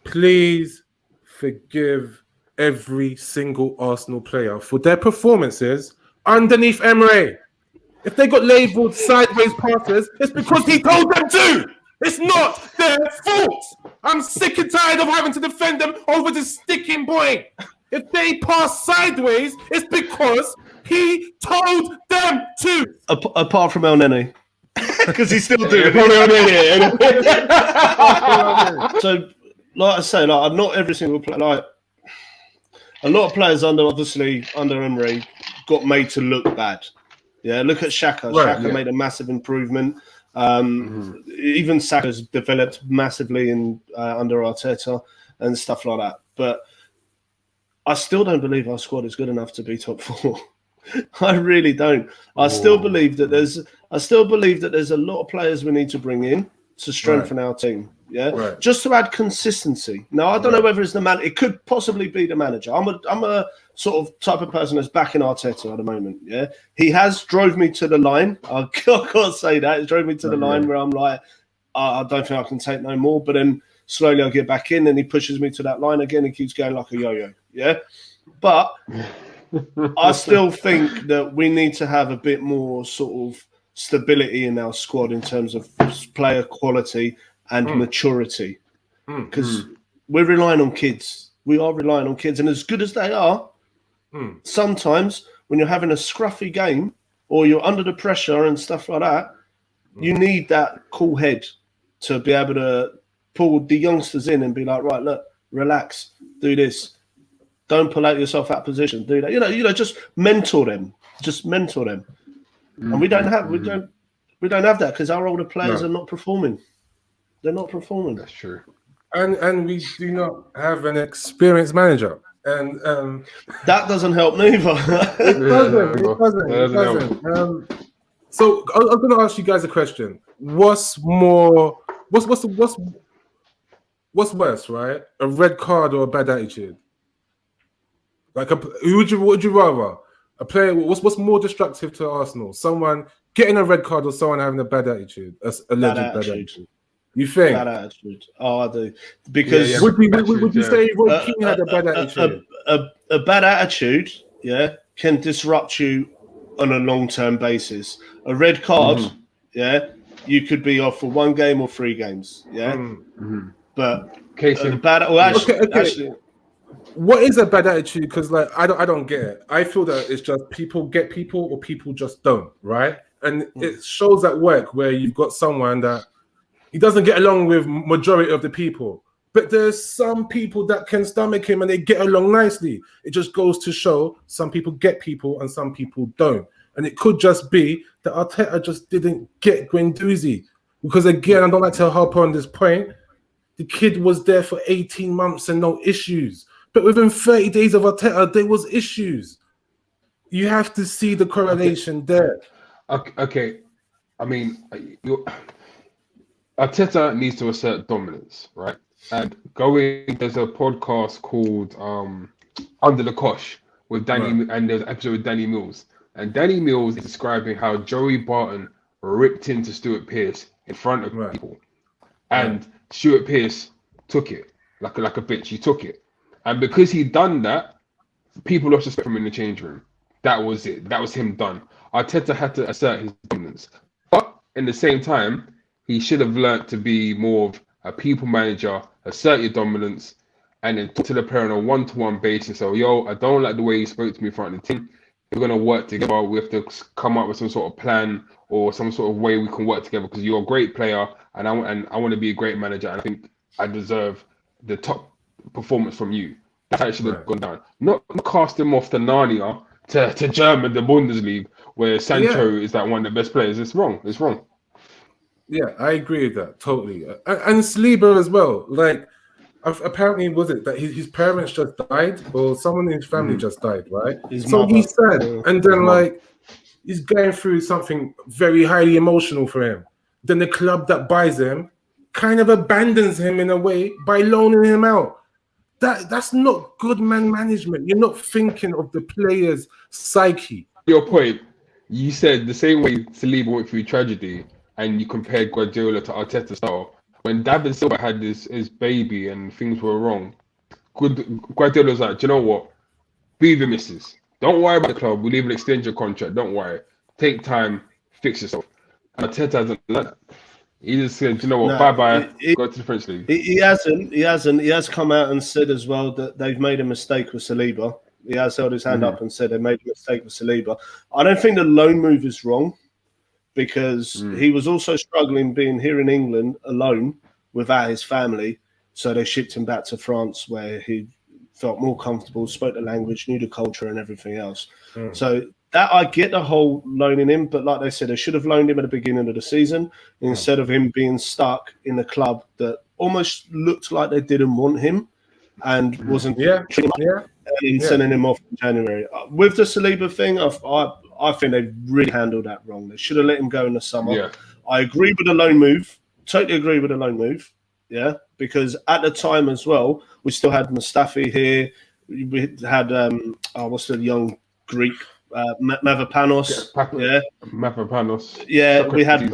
please forgive every single Arsenal player for their performances underneath Emery. If they got labelled sideways passes, it's because he told them to. It's not their fault. I'm sick and tired of having to defend them over the sticking point. If they pass sideways, it's because He told them to. Apart from El Nene. Because he's still doing it. So, like I say, like not every single player, like a lot of players under Emery got made to look bad. Yeah, look at Xhaka. Right, Xhaka made a massive improvement. Even Saka's developed massively under Arteta and stuff like that. But I still don't believe our squad is good enough to be top 4. I really don't. I still believe that there's a lot of players we need to bring in to strengthen our team. Yeah, just to add consistency. Now I don't know whether it's the man. It could possibly be the manager. I'm a sort of type of person that's backing Arteta at the moment. Yeah, he has drove me to the line. I can't say that. It drove me to the line where I'm like, I don't think I can take no more. But then slowly I get back in, and he pushes me to that line again. He keeps going like a yo-yo. Yeah, but I still think that we need to have a bit more sort of stability in our squad in terms of player quality and maturity, because we're relying on kids. We are relying on kids, and as good as they are, sometimes when you're having a scruffy game or you're under the pressure and stuff like that, you need that cool head to be able to pull the youngsters in and be like, right, look, relax, do this. Don't pull out yourself out of position. Do that. You know, just mentor them. And we don't have that because our older players are not performing. They're not performing. That's true. And we do not have an experienced manager. And that doesn't help neither. It doesn't. So I was going to ask you guys a question. What's worse, right? A red card or a bad attitude? Like, who would you rather? A player? What's more destructive to Arsenal? Someone getting a red card or someone having a bad attitude? Bad attitude. You think? Bad attitude. Oh, I do. Because would you say Roy Keane had a bad attitude? A bad attitude, can disrupt you on a long-term basis. A red card, you could be off for 1 game or 3 games. But actually. What is a bad attitude? Because I don't get it. I feel that it's just people get people or people just don't, right? And it shows at work where you've got someone that he doesn't get along with majority of the people, but there's some people that can stomach him and they get along nicely. It just goes to show some people get people and some people don't. And it could just be that Arteta just didn't get Guendouzi. Because again, I don't like to harp on this point. The kid was there for 18 months and no issues. But within 30 days of Arteta, there was issues. You have to see the correlation there. Okay. I mean, Arteta needs to assert dominance, right? And there's a podcast called Under the Cosh with Danny, and there's an episode with Danny Mills. And Danny Mills is describing how Joey Barton ripped into Stuart Pearce in front of people. And Stuart Pearce took it like a bitch. He took it. And because he done that, people lost respect for him in the change room. That was it. That was him done. Arteta had to assert his dominance. But in the same time, he should have learnt to be more of a people manager, assert your dominance, and then talk to the player on a one-to-one basis. So, I don't like the way you spoke to me in front of the team. We're going to work together. We have to come up with some sort of plan or some sort of way we can work together because you're a great player and I want to be a great manager. And I think I deserve the top performance from you. That's how it should have gone down. Not cast him off to Narnia to German, the Bundesliga, where Sancho is like one of the best players. It's wrong. Yeah, I agree with that totally. And Saliba as well. Like, apparently, was it that his parents just died, or someone in his family just died, right? His mother. He's sad, and then he's going through something very highly emotional for him. Then the club that buys him kind of abandons him in a way by loaning him out. That's not good man management. You're not thinking of the player's psyche. Your point, you said the same way Saliba went through tragedy and you compared Guardiola to Arteta style. When David Silva had his baby and things were wrong, Guardiola was like, do you know what? Be the missus. Don't worry about the club. We'll even extend your contract. Don't worry. Take time. Fix yourself. And Arteta hasn't done that. He just said, you know what, bye-bye, go to the French League. He hasn't. He has come out and said as well that they've made a mistake with Saliba. He has held his hand up and said they made a mistake with Saliba. I don't think the loan move is wrong because he was also struggling being here in England alone without his family. So they shipped him back to France where he felt more comfortable, spoke the language, knew the culture and everything else. So that I get the whole loaning him, but like they said, they should have loaned him at the beginning of the season instead of him being stuck in a club that almost looked like they didn't want him and wasn't and sending him off in January. With the Saliba thing, I think they really handled that wrong. They should have let him go in the summer. Yeah. I agree with the loan move. Totally agree with the loan move. Yeah, because at the time as well, we still had Mustafi here. We had what's the young Greek Mavropanos? Mavropanos. Yeah, Socrates. we had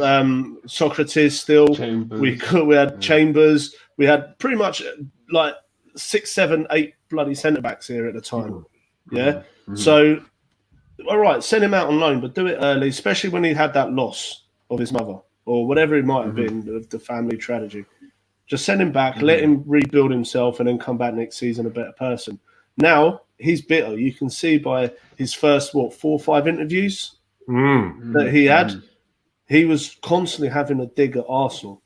Socrates still. Chambers. We had Chambers. We had pretty much like 6, 7, 8 bloody centre backs here at the time. Yeah, so all right, send him out on loan, but do it early, especially when he had that loss of his mother or whatever it might have been of the family tragedy. Just send him back, let him rebuild himself, and then come back next season a better person. Now he's bitter. You can see by his first 4 or 5 interviews that he had, he was constantly having a dig at Arsenal,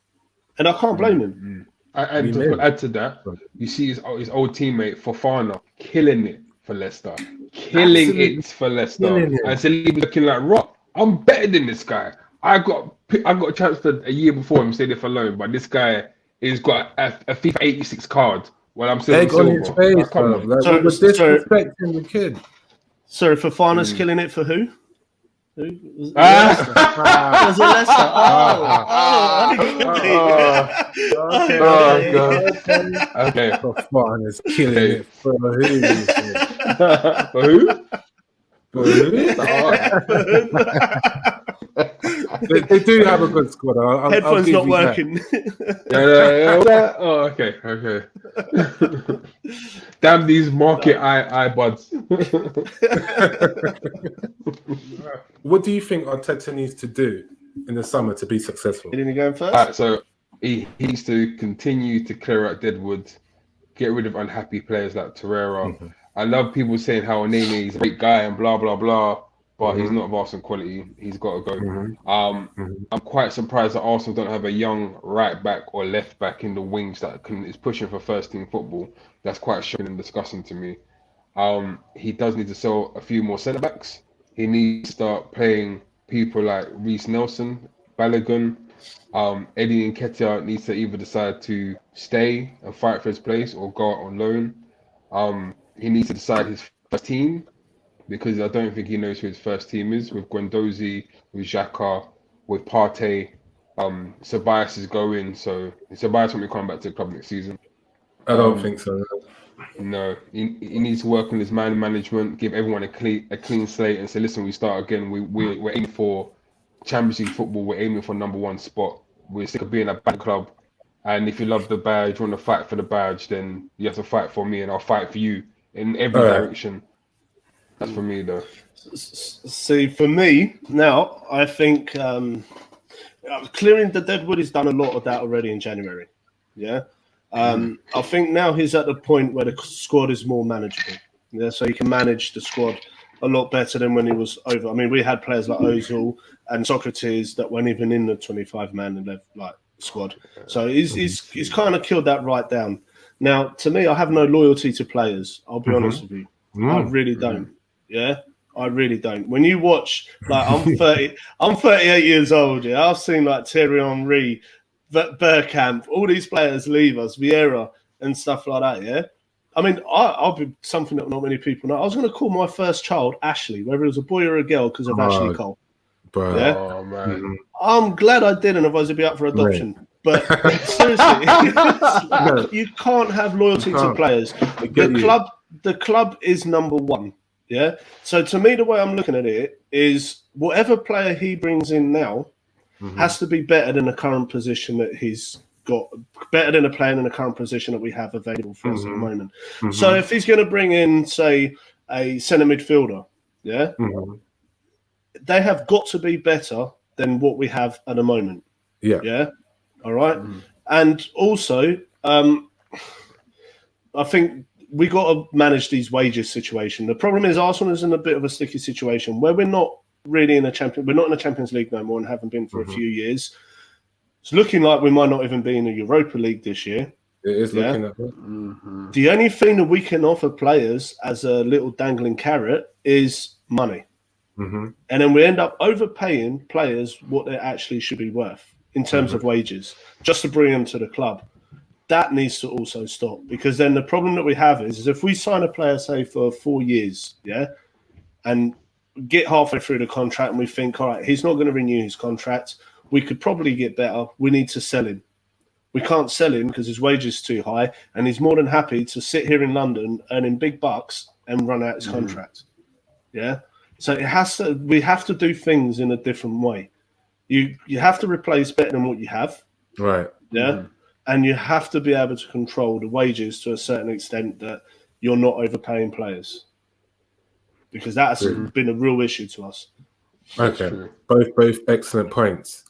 and I can't blame him. And to add to that, you see his old teammate Fofana killing it for Leicester, killing it for Leicester, and Saliba looking like rock. I'm better than this guy. I got a chance to a year before him stay there for loan, but this guy has got a FIFA 86 card. Well, I'm still egg on his face, bro. Like, was disrespecting the kid. Sorry, Fofana's killing it for who? Was it Leicester? Okay. Fofana's killing it for who? For who? For who? They do have a good squad. Headphones not working. Oh, okay. Damn these market eye buds. What do you think Arteta needs to do in the summer to be successful? Didn't he go first? So he needs to continue to clear out deadwood, get rid of unhappy players like Torreira. I love people saying how Nene is a great guy and blah blah blah. But he's not of Arsenal quality. He's got to go. I'm quite surprised that Arsenal don't have a young right back or left back in the wings that is pushing for first team football. That's quite shocking and disgusting to me. He does need to sell a few more centre backs. He needs to start playing people like Reece Nelson, Balogun. Eddie Nketiah needs to either decide to stay and fight for his place or go out on loan. He needs to decide his first team, because I don't think he knows who his first team is. With Guendouzi, with Xhaka, with Partey, Ceballos is going. So Ceballos won't be coming back to the club next season. I don't think so. No, he needs to work on his man management, give everyone a clean slate, and say, listen, we start again. We're aiming for Champions League football. We're aiming for #1 spot. We're sick of being a bad club. And if you love the badge, you want to fight for the badge, then you have to fight for me, and I'll fight for you in every direction. That's for me, though. See, for me, now, I think clearing the deadwood, he's done a lot of that already in January. Yeah. I think now he's at the point where the squad is more manageable. Yeah, so he can manage the squad a lot better than when he was over. I mean, we had players like Ozil and Socrates that weren't even in the 25-man and left like squad. So he's kind of killed that right down. Now, to me, I have no loyalty to players. I'll be honest with you. I really don't. Yeah, I really don't. When you watch, like, I'm 38 years old. Yeah, I've seen like Thierry Henry, Bergkamp, all these players leave us, Vieira and stuff like that. Yeah, I mean, I'll be something that not many people know. I was going to call my first child Ashley, whether it was a boy or a girl, because of Ashley Cole. Bro. Yeah, Oh man, I'm glad I didn't. Otherwise, it'd be up for adoption. Right. But seriously, you can't have loyalty to players. The club is #1. Yeah. So to me, the way I'm looking at it is whatever player he brings in now has to be better than the current position that he's got, better than a player in the current position that we have available for us at the moment. So if he's going to bring in, say, a centre midfielder, yeah, they have got to be better than what we have at the moment. Yeah. Yeah. All right. And also, I think we got to manage these wages situation. The problem is Arsenal is in a bit of a sticky situation where we're not really in a we're not in the Champions League no more and haven't been for a few years. It's looking like we might not even be in the Europa League this year. It is looking at it. The only thing that we can offer players as a little dangling carrot is money. And then we end up overpaying players what they actually should be worth in terms of wages, just to bring them to the club. That needs to also stop, because then the problem that we have is if we sign a player, say, for 4 years, and get halfway through the contract and we think, all right, he's not going to renew his contract, we could probably get better. We need to sell him. We can't sell him because his wage is too high, and he's more than happy to sit here in London earning big bucks and run out his contract. So we have to do things in a different way. You have to replace better than what you have. Right. And you have to be able to control the wages to a certain extent that you're not overpaying players, because that's been a real issue to us. Okay, both excellent points.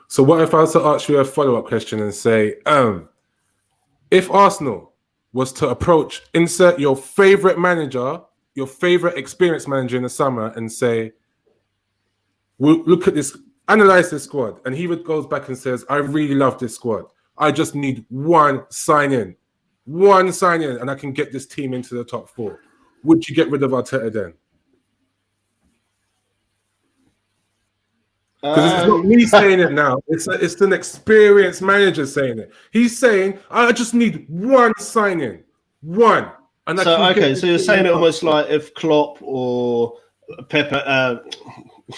So what if I was to ask you a follow-up question and say, if Arsenal was to insert your favorite manager, your favorite experienced manager in the summer, and say, we'll look at this, analyze this squad, and he goes back and says, I really love this squad. I just need one sign-in, and I can get this team into the top 4. Would you get rid of Arteta then? Because it's not me saying it now. It's an experienced manager saying it. He's saying, I just need one sign-in. One. And so you're saying it almost like if Klopp or Pepper...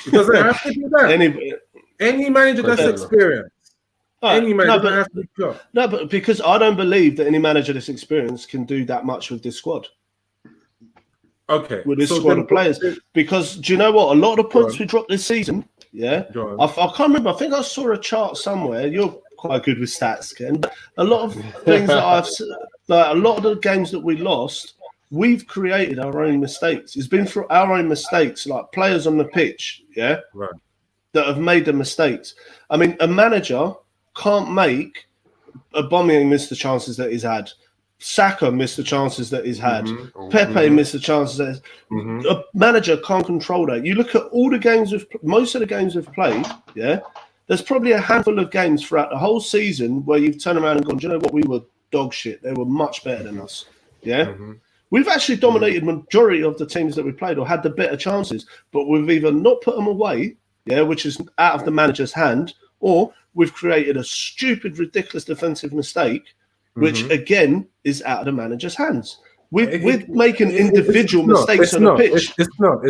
it doesn't have to be that. Any manager that's experienced. Any manager doesn't have to be Klopp. No, but because I don't believe that any manager that's experienced can do that much with this squad. Okay. With this squad of players. Because do you know what? A lot of the points we dropped this season... I can't remember. I think I saw a chart somewhere. You're quite good with stats, Ken. A lot of things a lot of the games that we lost, we've created our own mistakes. It's been through our own mistakes, like players on the pitch, that have made the mistakes. I mean, a manager can't make Aubameyang miss the chances that he's had. Saka missed the chances that he's had. Pepe missed the chances that a manager can't control that. You look at all the games most of the games we've played, there's probably a handful of games throughout the whole season where you've turned around and gone, do you know what, we were dog shit. They were much better than us. We've actually dominated majority of the teams that we played or had the better chances, but we've either not put them away, which is out of the manager's hand, or we've created a stupid, ridiculous defensive mistake, which again is out of the manager's hands. We're making individual mistakes on the pitch. It's not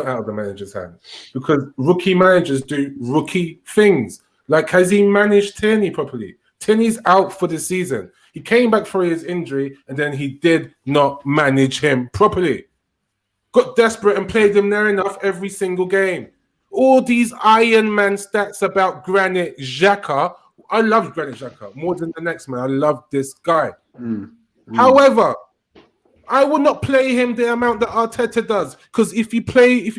out of the manager's hands, because rookie managers do rookie things. Like, has he managed Tierney properly? Tierney's out for the season. He came back for his injury, and then he did not manage him properly. Got desperate and played him near enough every single game. All these Iron Man stats about Granit Xhaka. I love Granit Xhaka more than the next man. I love this guy. However, I will not play him the amount that Arteta does, because if you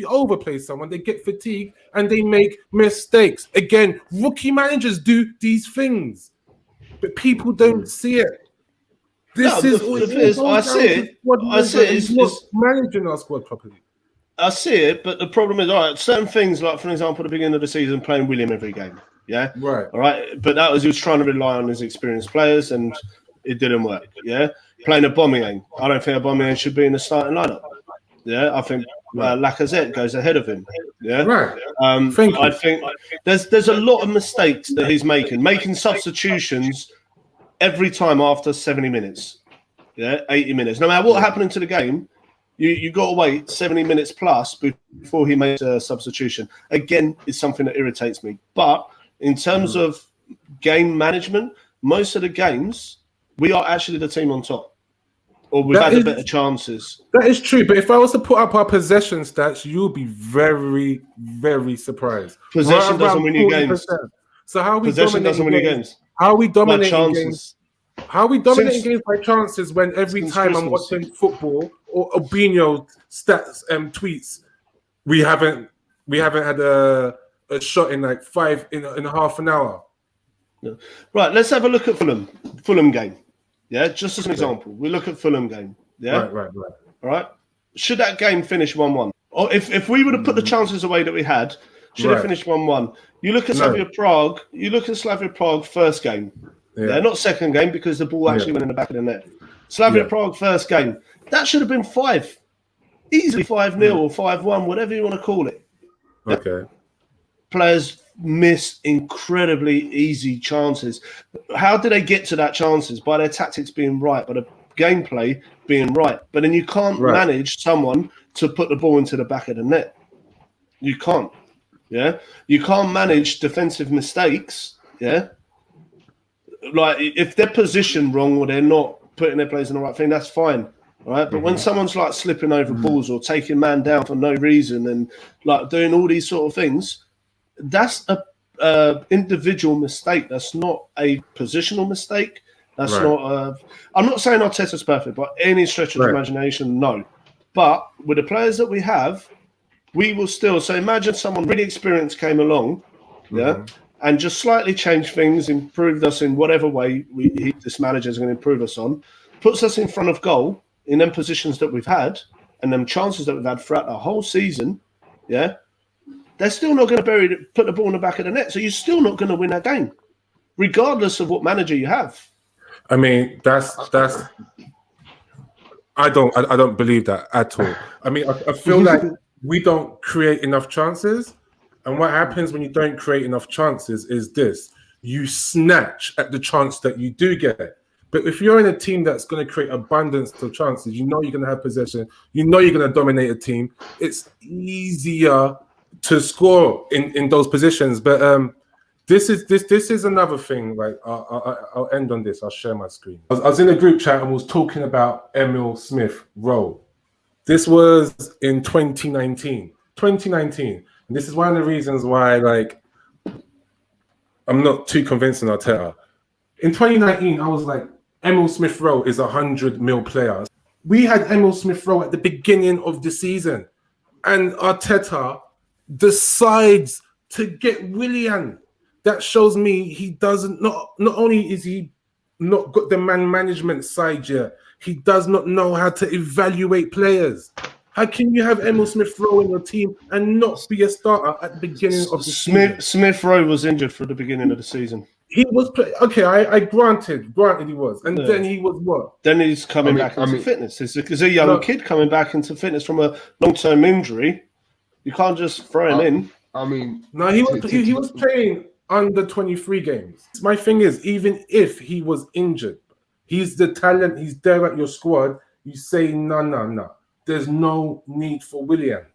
overplay someone, they get fatigued and they make mistakes. Again, rookie managers do these things, but people don't see it. I see it. He's not managing our squad properly. I see it, but the problem is, certain things, like, for example, at the beginning of the season, playing William every game. Right. All right. But that was, he was trying to rely on his experienced players, and it didn't work. Playing Aubameyang. I don't think Aubameyang should be in the starting lineup. I think Lacazette goes ahead of him. Right. I think there's a lot of mistakes that he's making substitutions every time after 70 minutes. 80 minutes. No matter what happened to the game, you got to wait 70 minutes plus before he makes a substitution. Again, it's something that irritates me. But in terms of game management, most of the games, we are actually the team on top. Or we've had the better chances. That is true. But if I was to put up our possession stats, you'll be very, very surprised. Possession doesn't win you games. So how are we possession doesn't win you games? How are we dominating games? How are we dominating games by chances when every time I'm watching football or Albino stats tweets, we haven't had a shot in like in half an hour? No. Right, let's have a look at Fulham game. Yeah, just as an example, we look at Fulham game. Yeah, right. All right. Should that game finish 1-1? Or if we would have put the chances away that we had, should it finish 1-1? You look at Slavia Prague. You look at Slavia Prague first game. Yeah, not second game because the ball actually went in the back of the net. Slavia Prague first game. That should have been 5. Easily 5-0 or 5-1, whatever you want to call it. Okay. Players miss incredibly easy chances. How do they get to that chances? By their tactics being right, by the gameplay being right. But then you can't manage someone to put the ball into the back of the net. You can't. Yeah. You can't manage defensive mistakes. Yeah. Like if they're positioned wrong or they're not putting their players in the right thing, that's fine. Right. But when someone's like slipping over balls or taking man down for no reason and like doing all these sort of things, that's a individual mistake. That's not a positional mistake. That's not I'm not saying Arteta's perfect, but any stretch of the imagination, no. But with the players that we have, we will still. So imagine someone really experienced came along, and just slightly changed things, improved us in whatever way this manager is going to improve us on, puts us in front of goal in them positions that we've had and them chances that we've had throughout the whole season, they're still not going to put the ball in the back of the net. So you're still not going to win that game, regardless of what manager you have. I mean, that's. I don't believe that at all. I mean, I feel like we don't create enough chances, and what happens when you don't create enough chances is this: you snatch at the chance that you do get. But if you're in a team that's going to create abundance of chances, you know you're going to have possession, you know you're going to dominate a team. It's easier to score in those positions. But this is another thing. Like I'll end on this. I'll share my screen. I was in a group chat and was talking about Emil Smith Rowe. This was in 2019. And this is one of the reasons why, like, I'm not too convinced in Arteta. In 2019, I was like, Emil Smith Rowe is a 100 mil player. We had Emil Smith Rowe at the beginning of the season, and Arteta decides to get Willian. That shows me he doesn't not only is he not got the man management side yet, he does not know how to evaluate players. How can you have Emil Smith Rowe in your team and not be a starter at the beginning of the season? Smith Rowe was injured for the beginning of the season. He was okay. I granted he was, and then he was what? Then he's coming back into fitness. It's a young kid coming back into fitness from a long-term injury. You can't just throw him in. I mean, no, he was playing under 23 games. My thing is, even if he was injured, he's the talent. He's there at your squad. You say no. There's no need for Willian.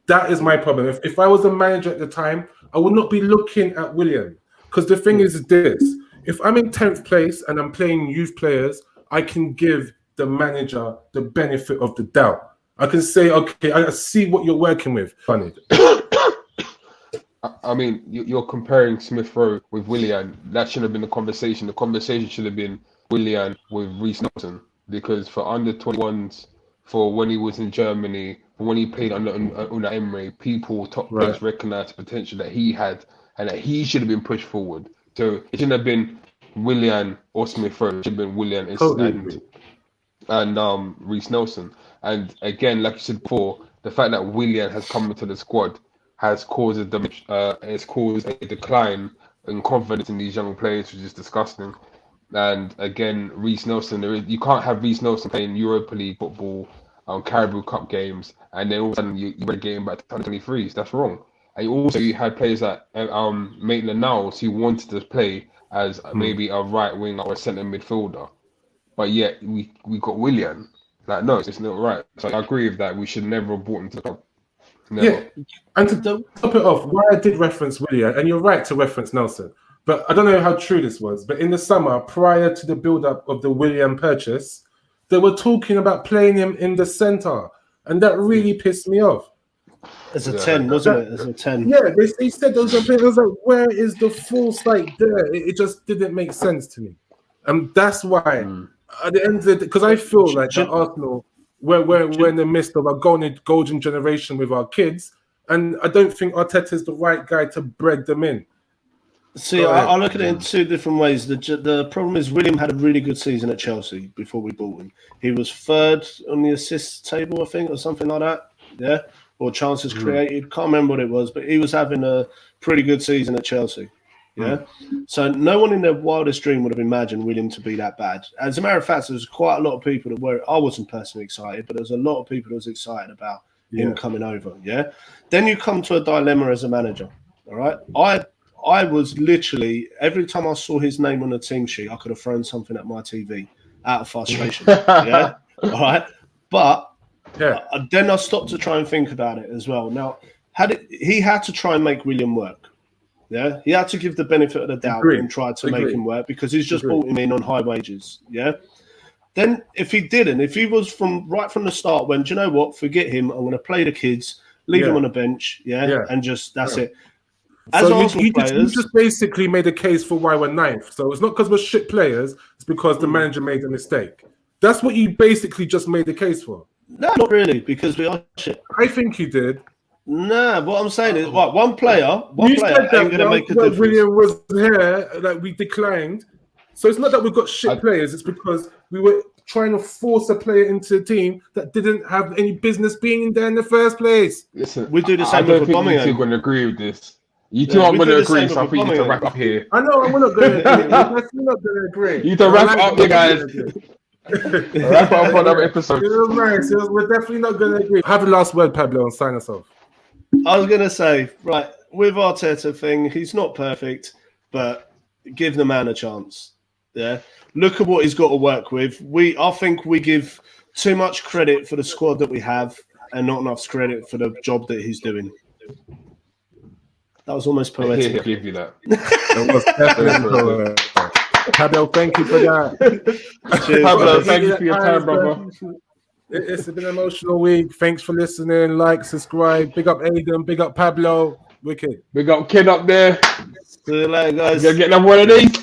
That is my problem. If I was a manager at the time, I would not be looking at Willian. Because the thing is this, if I'm in 10th place and I'm playing youth players, I can give the manager the benefit of the doubt. I can say, okay, I see what you're working with. Funny. I mean, you're comparing Smith Rowe with Willian. That shouldn't have been the conversation. The conversation should have been Willian with Reiss Nelson. Because for under 21s, for when he was in Germany, for when he played under Emery, people, top players recognized the potential that he had, and that he should have been pushed forward. So it shouldn't have been Willian or Smith Rowe. It should have been Willian and Reiss Nelson. And again, like you said before, the fact that Willian has come into the squad has caused a decline in confidence in these young players, which is disgusting. And again, Reiss Nelson, you can't have Reiss Nelson playing Europa League football, Caribou Cup games, and then all of a sudden you're getting back to 2023s. That's wrong. And you had players like Maitland-Niles who wanted to play as maybe a right winger or a centre midfielder, but yet we got Willian. Like, no, it's not right. So I agree with that. We should never have brought him to the club. Never. Yeah, and to top it off, why I did reference Willian, and you're right to reference Nelson, but I don't know how true this was, but in the summer, prior to the build-up of the Willian purchase, they were talking about playing him in the centre, and that really pissed me off. As a 10, wasn't it? As a 10. Yeah, they said those are playing. I was like, where is the foresight there? It just didn't make sense to me. And that's why, at the end of the day, because I feel like at Arsenal, we're in the midst of a golden generation with our kids, and I don't think Arteta is the right guy to bread them in. See, I look at it in two different ways. The problem is William had a really good season at Chelsea before we bought him. He was third on the assists table, I think, or something like that. Yeah, or chances created. Can't remember what it was, but he was having a pretty good season at Chelsea. Yeah, so no one in their wildest dream would have imagined William to be that bad. As a matter of fact, there's quite a lot of people that were. I wasn't personally excited, but there's a lot of people that was excited about him coming over. Yeah, then you come to a dilemma as a manager. All right, I was literally, every time I saw his name on the team sheet, I could have thrown something at my TV out of frustration. Yeah. All right. But then I stopped to try and think about it as well. Now, he had to try and make William work. Yeah. He had to give the benefit of the doubt and try to make him work because he's just brought him in on high wages. Yeah. Then if he didn't, if he was right from the start, when, do you know what? Forget him. I'm going to play the kids, leave him on the bench. Yeah. And just, that's it. As so you just basically made a case for why we're 9th. So it's not because we're shit players, it's because the manager made a mistake. That's what you basically just made the case for. No, not really, because we are shit. I think you did. Nah, what I'm saying is, one player ain't going to make a difference. William was here, that we declined. So it's not that we've got shit players, it's because we were trying to force a player into a team that didn't have any business being there in the first place. Listen, we do the same. I don't think you two are going to agree with this. You two aren't going to agree, so I think you need to wrap up here. I know, we're not going to agree. We're not going to agree. You need to wrap up, you guys. Wrap up for another episode. We're definitely not going to agree. Have the last word, Pablo, and sign us off. I was going to say, right, with Arteta thing, he's not perfect, but give the man a chance. Yeah, look at what he's got to work with. I think we give too much credit for the squad that we have and not enough credit for the job that he's doing. That was almost poetic. I'll give you that. That was definitely Pablo, thank you for that. Cheers, Pablo, thank you for your time, brother. It's been an emotional week. Thanks for listening. Like, subscribe. Big up Aiden. Big up Pablo. Wicked. Big up Kid up there. See you later, guys. You're getting up one of these.